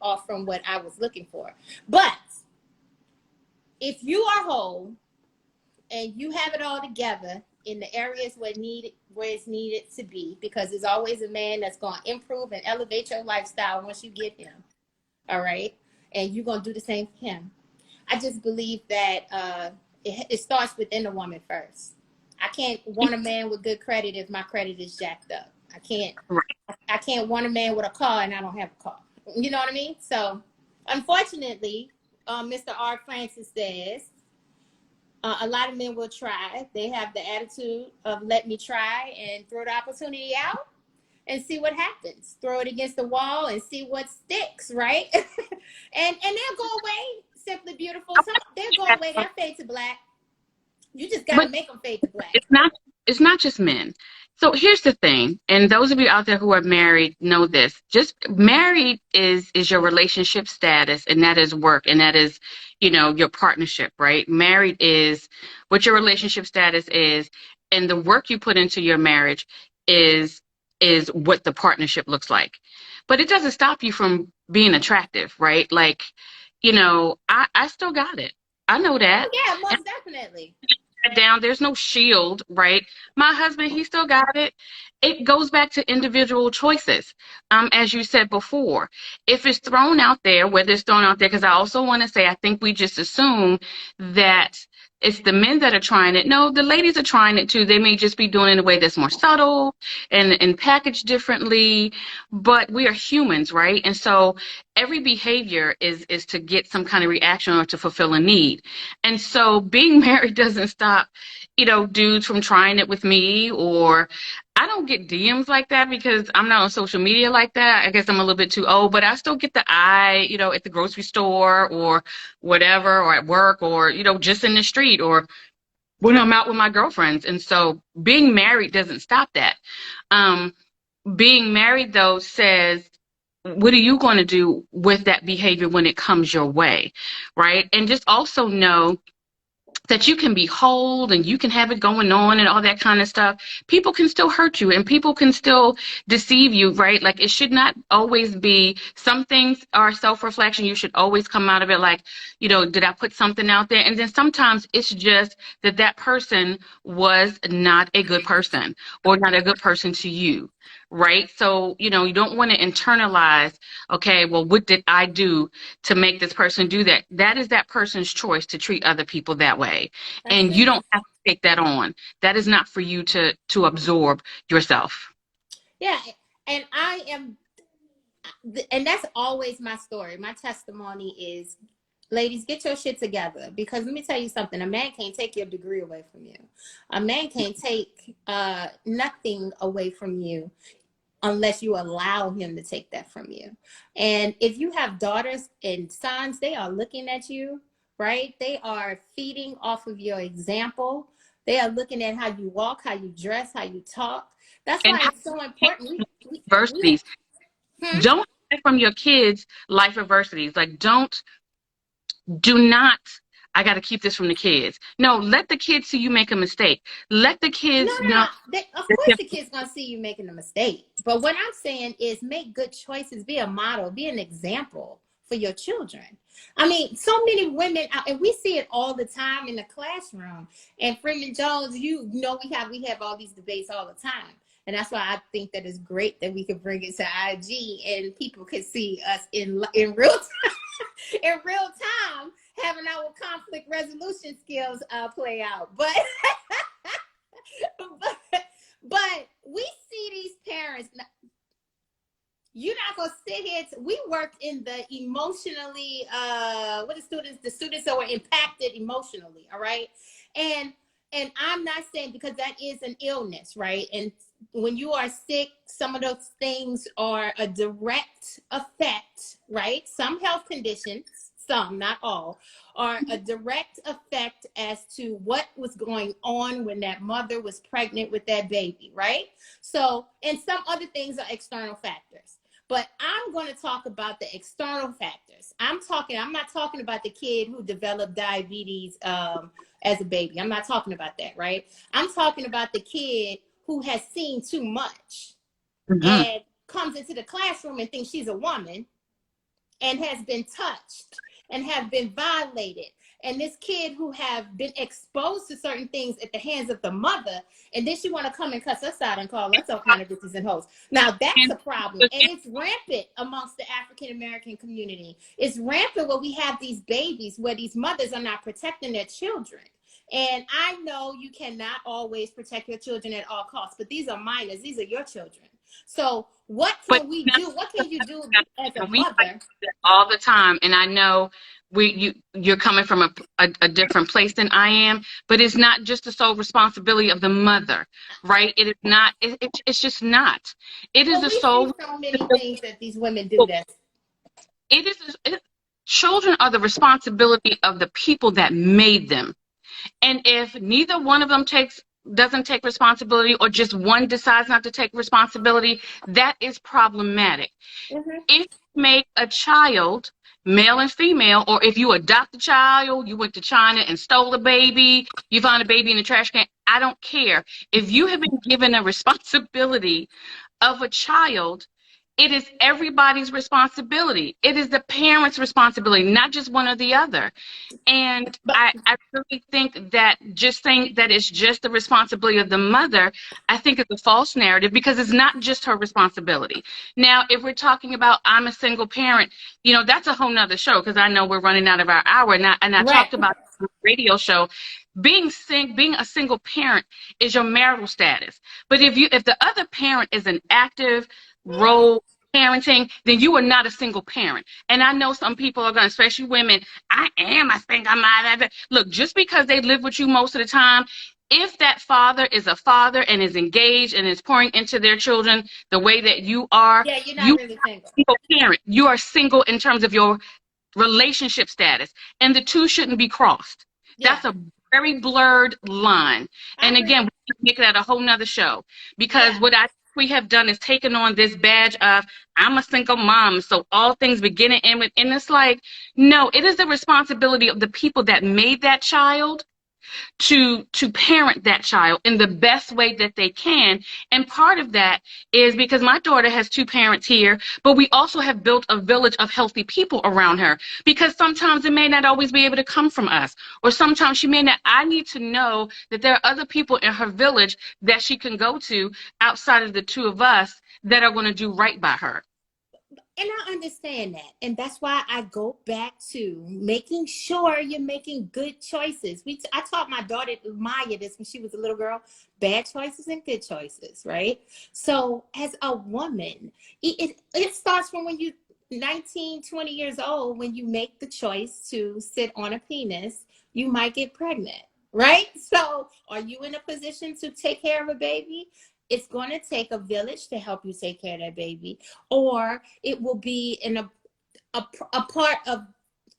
off from what I was looking for. But if you are whole and you have it all together in the areas where it's needed to be, because there's always a man that's going to improve and elevate your lifestyle once you get him. All right. And you're going to do the same for him. I just believe that it starts within the woman first. I can't want a man with good credit if my credit is jacked up. I can't. Right. I can't want a man with a car and I don't have a car. You know what I mean? So, unfortunately, Mr. R. Francis says a lot of men will try. They have the attitude of let me try and throw the opportunity out and see what happens. Throw it against the wall and see what sticks, right? and they'll go away. Simply Beautiful. They'll go away. They'll fade to black. You just got to But make them fade to black. it's not just men. So here's the thing, and those of you out there who are married know this. Just married is your relationship status, and that is work, and that is, your partnership, right? Married is what your relationship status is, and the work you put into your marriage is is what the partnership looks like. But it doesn't stop you from being attractive, right? Like, I still got it. I know Oh that. yeah, most definitely. Down. There's no shield, right? My husband, he still got it. It goes back to individual choices. As you said before, if it's thrown out there, whether it's thrown out there, because I also want to say, I think we just assume that it's the men that are trying it. No, the ladies are trying it too. They may just be doing it in a way that's more subtle and packaged differently, but we are humans, right? And so every behavior is to get some kind of reaction or to fulfill a need. And so being married doesn't stop, dudes from trying it with me, or I don't get DMs like that because I'm not on social media like that. I guess I'm a little bit too old, but I still get the eye, at the grocery store or whatever, or at work, or, just in the street, or when I'm out with my girlfriends. And so being married doesn't stop that. Um, Being married, though, says, what are you going to do with that behavior when it comes your way, right? And just also know that you can be whole and you can have it going on and all that kind of stuff. People can still hurt you and people can still deceive you, right? Like, it should not always be, some things are self-reflection. You should always come out of it like, did I put something out there? And then sometimes it's just that person was not a good person or not a good person to you. Right. So, you don't want to internalize, okay, well, what did I do to make this person do that? That is that person's choice to treat other people that way. That's And you it. don't have to take that on. That is not for you to absorb yourself. Yeah. And and that's always my story. My testimony is, ladies, get your shit together, because let me tell you something. A man can't take your degree away from you. A man can't take nothing away from you unless you allow him to take that from you. And if you have daughters and sons, they are looking at you, right? They are feeding off of your example. They are looking at how you walk, how you dress, how you talk. That's And why it's so important. adversities. Hmm? Don't hide from your kids life adversities. Like, do not, I got to keep this from the kids. No, let the kids see you make a mistake. Let the No, kids no, know. no. Of course, the kid's gonna see you making a mistake. But what I'm saying is, make good choices. Be a model. Be an example for your children. I mean, so many women, and we see it all the time in the classroom. And Freeman Jones, we have all these debates all the time. And that's why I think that it's great that we could bring it to IG and people could see us in real time, in real time, having our conflict resolution skills play out. But we see these parents. You're not gonna sit here. We worked in the emotionally, the students that were impacted emotionally. All right, and I'm not saying, because that is an illness, right? And when you are sick, some of those things are a direct effect, right? Some health conditions, some, not all, are a direct effect as to what was going on when that mother was pregnant with that baby, right? So, and some other things are external factors. But I'm going to talk about the external factors. I'm not talking about the kid who developed diabetes as a baby. I'm not talking about that, right? I'm talking about the kid who has seen too much Mhm. and comes into the classroom and thinks she's a woman and has been touched and have been violated. And this kid who have been exposed to certain things at the hands of the mother, and then she want to come and cuss us out and call us all kind of bitches and hoes. Now that's a problem, and it's rampant amongst the African American community. It's rampant where we have these babies where these mothers are not protecting their children. And I know you cannot always protect your children at all costs, but these are minors. These are your children. So what But can we do? What can you do as a we fight mother? that all the time, and I know you're coming from a different place than I am, but it's not just the sole responsibility of the mother, right? It is not. It's just not. It is Well, the we see sole so many things that these women do responsibility. that. It is. Children are the responsibility of the people that made them. And if neither one of them doesn't take responsibility, or just one decides not to take responsibility, that is problematic. Mm-hmm. If you make a child, male and female, or if you adopt a child, you went to China and stole a baby, you found a baby in the trash can, I don't care. If you have been given a responsibility of a child, it is everybody's responsibility. It is the parent's responsibility, not just one or the other. And But I really think that just saying that it's just the responsibility of the mother, I think it's a false narrative, because it's not just her responsibility. Now, if we're talking about I'm a single parent, that's a whole nother show, because I know we're running out of our hour. And I right, talked about the radio show. being a single parent is your marital status. But if the other parent is an active role parenting, then you are not a single parent. And I know some people are going to, especially women, I think I'm out. Look, just because they live with you most of the time, if that father is a father and is engaged and is pouring into their children the way that you are, Yeah, you're you not are really a single. single parent. You are single in terms of your relationship status, and the two shouldn't be crossed. Yeah, That's a very blurred line. I And agree. again, we can make that a whole nother show, because Yeah. what we have done is taken on this badge of I'm a single mom, so all things begin and end with, and it's like, no, it is the responsibility of the people that made that child to parent that child in the best way that they can. And part of that is because my daughter has two parents here, but we also have built a village of healthy people around her, because sometimes it may not always be able to come from us, or sometimes she may not. I need to know that there are other people in her village that she can go to outside of the two of us that are going to do right by her. And I understand that. And that's why I go back to making sure you're making good choices. I taught my daughter, Maya, this when she was a little girl: bad choices and good choices, right? So as a woman, it starts from when you 19, 20 years old. When you make the choice to sit on a penis, you might get pregnant, right? So are you in a position to take care of a baby? It's going to take a village to help you take care of that baby, or it will be a part of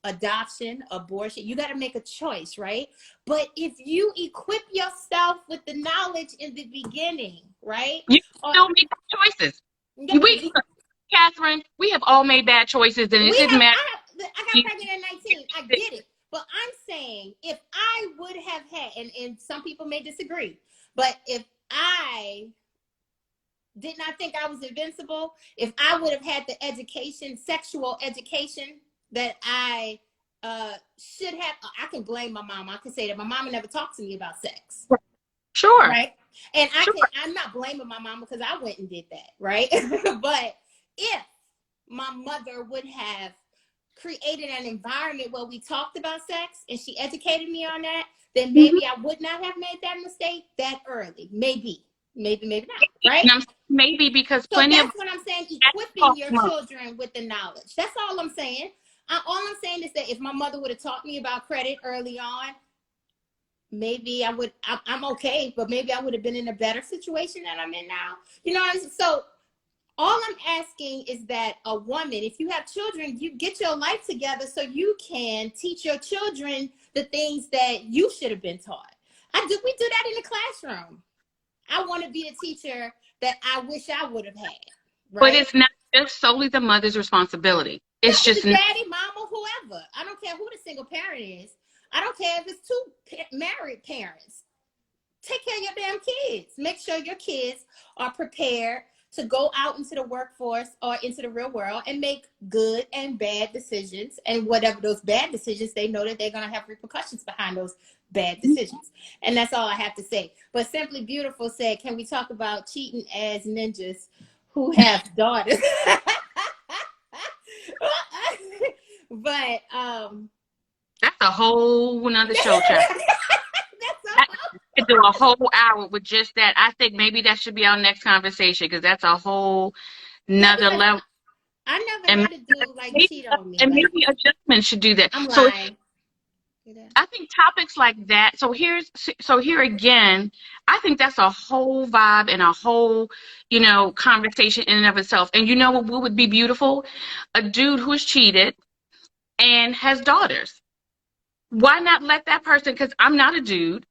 adoption, abortion. You got to make a choice, right? But if you equip yourself with the knowledge in the beginning, right? You Or, still make choices. We, Catherine, we have all made bad choices, and it didn't matter. I got pregnant at 19. I get it. But I'm saying, if I would have had, and some people may disagree, but if I did not think I was invincible, if I would have had the education, sexual education that I should have, I can blame my mom. I can say that my mama never talked to me about sex. Sure. Right. And Sure. I'm not blaming my mom because I went and did that. Right. But if my mother would have created an environment where we talked about sex and she educated me on that, then maybe I would not have made that mistake that early. Maybe not. Right. Maybe because So plenty of that's what I'm saying, equipping your children with the knowledge. That's all I'm saying. All I'm saying is that if my mother would have taught me about credit early on, maybe I'm okay, but maybe I would have been in a better situation than I'm in now. You know what I'm saying? So all I'm asking is that a woman, if you have children, you get your life together so you can teach your children the things that you should have been taught. We do that in the classroom. I want to be the teacher that I wish I would have had. Right? But it's not just solely the mother's responsibility. It's No, just the daddy, mama, whoever. I don't care who the single parent is. I don't care if it's two married parents. Take care of your damn kids. Make sure your kids are prepared to go out into the workforce or into the real world and make good and bad decisions. And whatever those bad decisions, they know that they're going to have repercussions behind those bad decisions. And that's all I have to say. But Simply Beautiful said, can we talk about cheating as ninjas who have daughters? But that's a whole nother show, child. that's Could do a whole hour with just that. I think maybe that should be our next conversation, because that's a whole nother level. I never had a dude like cheat on me. And Like, maybe adjustments should do that. I'm So lying. I think topics like that. So here again, I think that's a whole vibe and a whole, conversation in and of itself. And you know what would be beautiful? A dude who's cheated and has daughters. Why not let that person? Because I'm not a dude,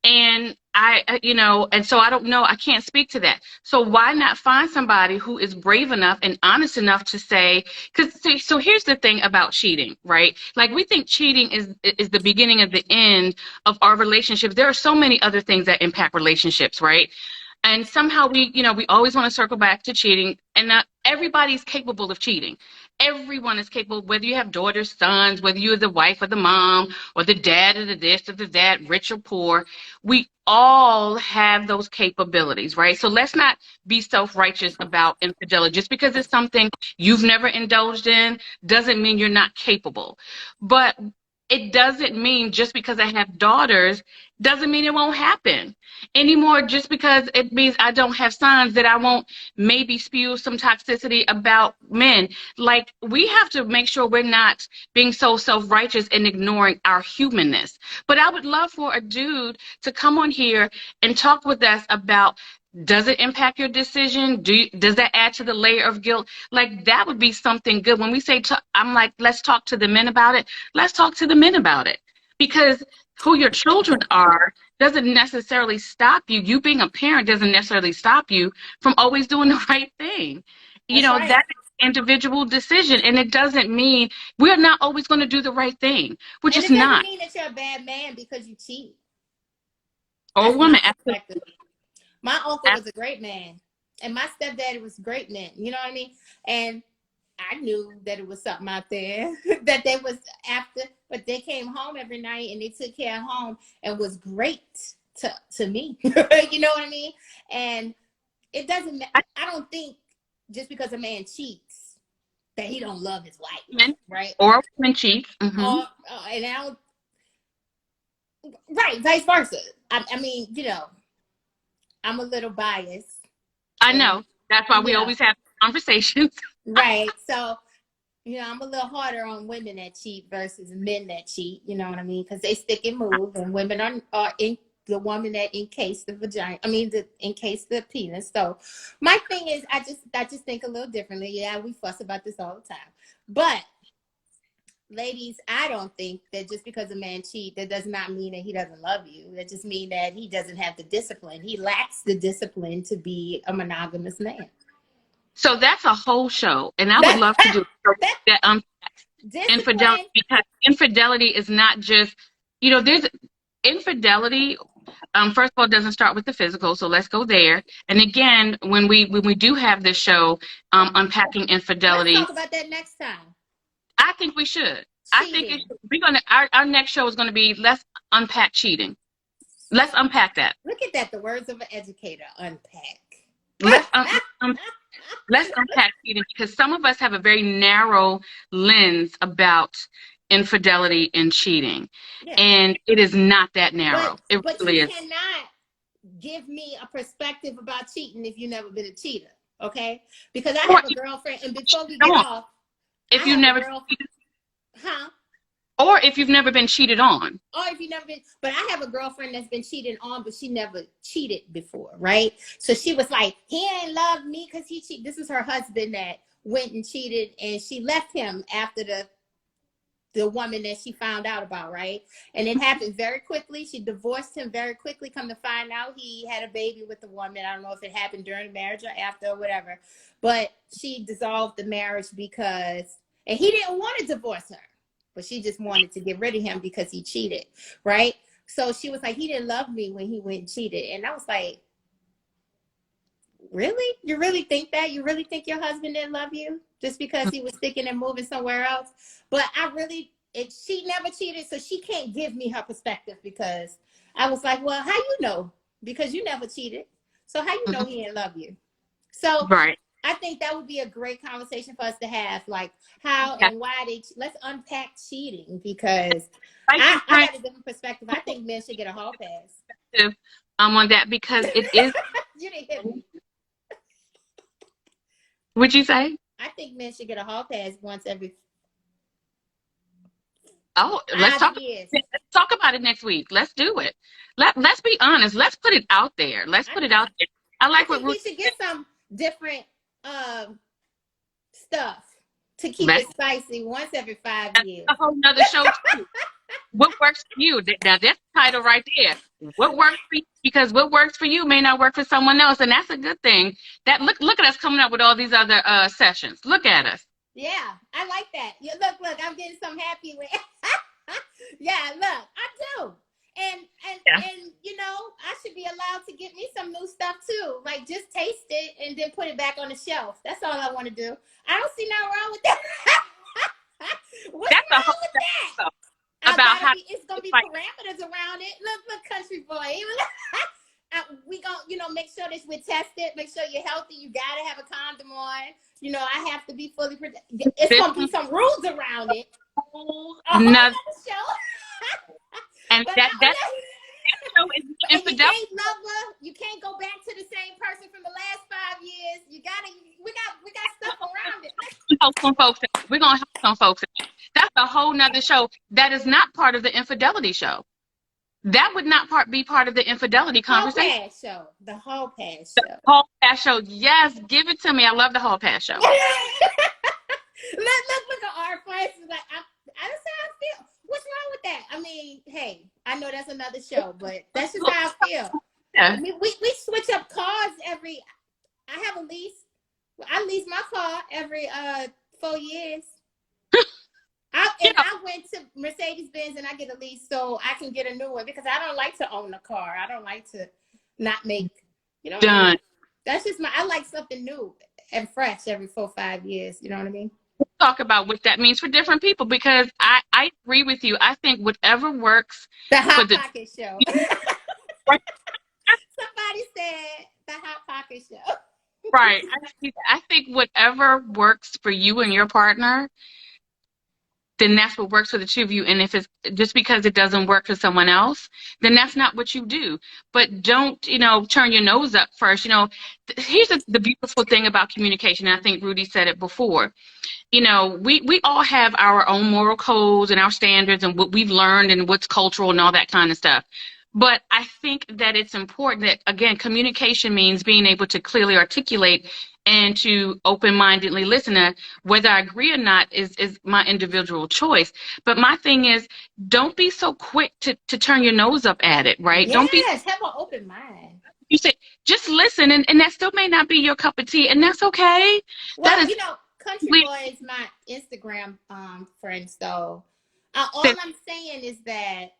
and and so I don't know, I can't speak to that. So why not find somebody who is brave enough and honest enough to say, because so here's the thing about cheating, right? Like, we think cheating is the beginning of the end of our relationships. There are so many other things that impact relationships, right? And somehow we always want to circle back to cheating, and not everybody's capable of cheating. Everyone is capable, whether you have daughters, sons, whether you're the wife or the mom or the dad or the this or the that, rich or poor. We all have those capabilities, right? So let's not be self-righteous about infidelity. Just because it's something you've never indulged in doesn't mean you're not capable. But it doesn't mean just because I have daughters doesn't mean it won't happen anymore. Just because it means I don't have sons that I won't maybe spew some toxicity about men. Like, we have to make sure we're not being so self-righteous and ignoring our humanness. But I would love for a dude to come on here and talk with us about, does it impact your decision? Does that add to the layer of guilt? Like, that would be something good. When we say, I'm like, let's talk to the men about it. Let's talk to the men about it. Because who your children are doesn't necessarily stop you. You being a parent doesn't necessarily stop you from always doing the right thing. That's right. That is an individual decision. And it doesn't mean we're not always going to do the right thing. We're And just it doesn't not. mean that you're a bad man because you cheat. Or That's my woman. perspective. My uncle was a great man, and my stepdad was a great man. You know what I mean? And I knew that it was something out there that they was after, but they came home every night and they took care of home and was great to me. You know what I mean? And it doesn't. I don't think just because a man cheats that he don't love his wife, right? Or women cheat. Mm-hmm. And I don't. Right, vice versa. I mean, I'm a little biased. I know. That's why we always have conversations. Right. So, I'm a little harder on women that cheat versus men that cheat. You know what I mean? Because they stick and move, and women are in the woman that encase the vagina. I mean, encase the penis. So, my thing is, I just think a little differently. Yeah, we fuss about this all the time, but ladies, I don't think that just because a man cheats, that does not mean that he doesn't love you. That just means that he doesn't have the discipline. He lacks the discipline to be a monogamous man. So that's a whole show, and I would love to do that. Infidelity, because infidelity is not just, there's infidelity. First of all, it doesn't start with the physical, so let's go there. And again, when we do have this show, unpacking infidelity, let's talk about that next time. I think we should. Cheating. We're gonna. Our next show is gonna be, let's unpack cheating. Let's unpack that. Look at that. The words of an educator. Unpack. Let's unpack cheating, because some of us have a very narrow lens about infidelity and cheating, and it is not that narrow. But you cannot give me a perspective about cheating if you've never been a cheater, okay? Because I have a girlfriend, and before we get off, if you've never, or if you've never been cheated on. Or if you've never been, but I have a girlfriend that's been cheated on, but she never cheated before, right? So she was like, he ain't love me because he cheated. This is her husband that went and cheated, and she left him after the woman that she found out about, right? And it happened very quickly. She divorced him very quickly. Come to find out, he had a baby with the woman. I don't know if it happened during marriage or after or whatever, but she dissolved the marriage because, and he didn't want to divorce her, but she just wanted to get rid of him because he cheated, right? So she was like, he didn't love me when he went and cheated. And I was like, really? You really think that? You really think your husband didn't love you just because he was sticking and moving somewhere else? But she never cheated, so she can't give me her perspective, because I was like, well, how you know? Because you never cheated. So how you know he didn't love you? So right. I think that would be a great conversation for us to have, like how and why let's unpack cheating, because I got a different perspective. I think men should get a hall pass. On that, because it is. You didn't hit me. What'd you say? I think men should get a hall pass once every. Let's talk about it next week. Let's do it. Let's be honest. Let's put it out there. Put it out there. I think we should get some different stuff to keep it spicy once every 5 years. A whole nother show too. What works for you? Now that's the title right there. What works for you? Because what works for you may not work for someone else, and that's a good thing. That look at us coming up with all these other sessions. Look at us. Yeah, I like that. Yeah, look, I'm getting some happy with. Yeah, look, I do. And I should be allowed to get me some new stuff too. Like, just taste it and then put it back on the shelf. That's all I want to do. I don't see nothing wrong with that. What's wrong with that? About how it's gonna be parameters around it. Look, country boy. We gonna make sure that we're tested. Make sure you're healthy. You gotta have a condom on. I have to be fully protected. It's gonna be some rules around it. whole A whole nother, other show. and But that show is and you infidelity. can't love her. You can't go back to the same person from the last 5 years. You gotta. We got stuff around it. Help some folks. We're gonna help some folks. That's a whole nother show. That is not part of the infidelity show. That would not be part of the infidelity Hall conversation. pass show. The Hall pass The show. whole pass show. Yes, give it to me. I love the whole pass show. Look at our friends. Like that's how I feel. What's wrong with that? I mean, hey, I know that's another show, but that's just how I feel. Yeah. I mean, we switch up cars every. I have a lease. I lease my car every 4 years. I went to Mercedes Benz and I get a lease so I can get a new one because I don't like to own a car. I don't like to not make, Done. That's just I like something new and fresh every 4-5 years. You know what I mean? Talk about what that means for different people because I agree with you. I think whatever works The for Hot the Pocket Show. Somebody said the Hot Pocket Show. right. I think whatever works for you and your partner, then that's what works for the two of you. And if it's just because it doesn't work for someone else, then that's not what you do. But don't, turn your nose up first. Here's the beautiful thing about communication. And I think Rudy said it before. We all have our own moral codes and our standards and what we've learned and what's cultural and all that kind of stuff. But I think that it's important that, again, communication means being able to clearly articulate and to open-mindedly listen. To whether I agree or not is my individual choice. But my thing is, don't be so quick to turn your nose up at it, right? Don't be. Yes, have an open mind. You say, just listen, and that still may not be your cup of tea, and that's okay. Well, That is. Country Boy is my Instagram friend, so all I'm saying is that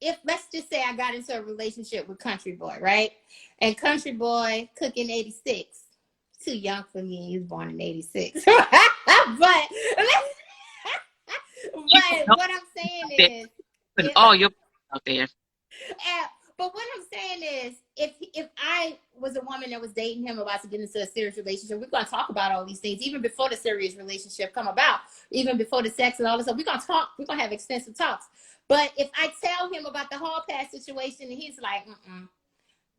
if let's just say I got into a relationship with Country Boy, right? And Country Boy cooking 86. Too young for me. He was born in 86. but what I'm saying is Put all your out there. But what I'm saying is, if I was a woman that was dating him about to get into a serious relationship, we're gonna talk about all these things even before the serious relationship come about, even before the sex and all this stuff. We're gonna talk. We're gonna have extensive talks. But if I tell him about the hall pass situation and he's like,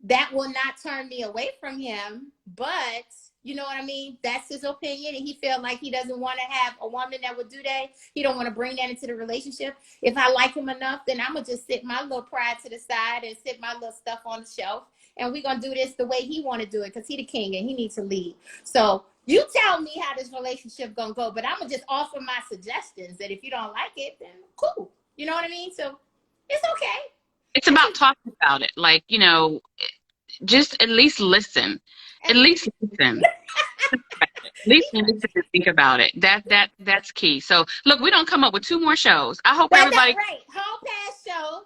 that will not turn me away from him. But you know what I mean? That's his opinion, and he felt like he doesn't want to have a woman that would do that. He don't want to bring that into the relationship. If I like him enough, then I'm gonna just sit my little pride to the side and sit my little stuff on the shelf, and we're gonna do this the way he want to do it because he the king and he needs to lead. So you tell me how this relationship gonna go, but I'm gonna just offer my suggestions. That if you don't like it, then cool. You know what I mean? So it's okay. It's about talking about it, like just at least listen. At least listen. At least listen and think about it. That's key. So look, we don't come up with 2 more shows. I hope everybody. Right. Hall pass show.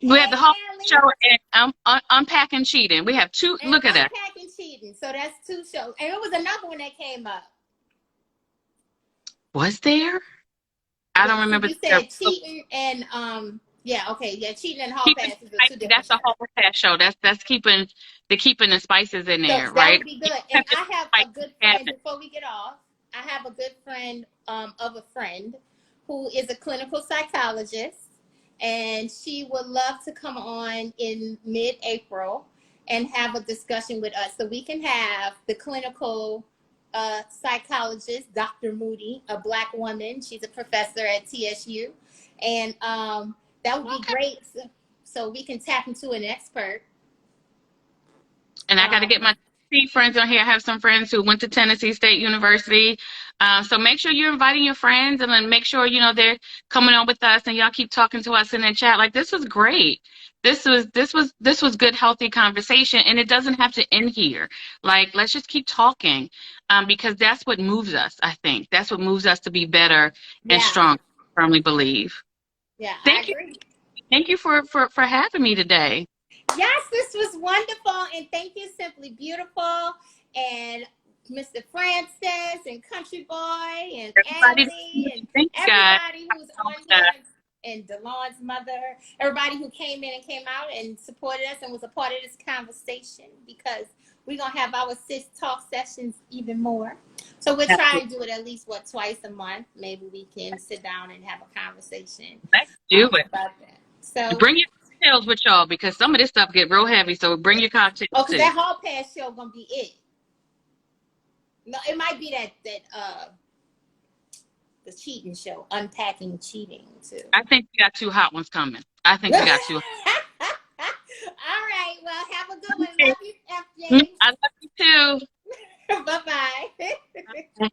We have the whole Allie. show and unpacking cheating. We have 2. And look at that. Unpacking cheating. So that's 2 shows. And it was another one that came up. Was there? I don't remember. You said cheating and cheating and hall pass is the 2 different. That's a whole pass show. That's keeping the spices in there, so right? That would be good. And I have a good friend, before we get off, I have a good friend of a friend who is a clinical psychologist, and she would love to come on in mid-April and have a discussion with us so we can have the clinical psychologist, Dr. Moody, a Black woman. She's a professor at TSU. And that would be great. So we can tap into an expert. And I got to get my friends on here. I have some friends who went to Tennessee State University. So make sure you're inviting your friends and then make sure, they're coming on with us and y'all keep talking to us in the chat. Like, this was great. This was good, healthy conversation, and it doesn't have to end here. Like, let's just keep talking, because that's what moves us. I think that's what moves us to be better and strong. I firmly believe. Yeah, Thank you. Thank you for having me today. Yes, this was wonderful, and thank you, Simply Beautiful, and Mr. Francis, and Country Boy, and Allie, and everybody who's on here, and DeLon's mother, everybody who came in and came out and supported us and was a part of this conversation, because we're gonna have our sis talk sessions even more. So we'll try and do it at least twice a month. Maybe we can sit down and have a conversation Let's do it. about that. So Bring your cocktails with y'all because some of this stuff get real heavy. So bring your cocktails because too. that hall pass show gonna be it. No, it might be that the cheating show, unpacking cheating too. I think we got 2 hot ones coming. I think we got 2. All right. Well, have a good one. Love you, FJ. I love you too. Bye bye.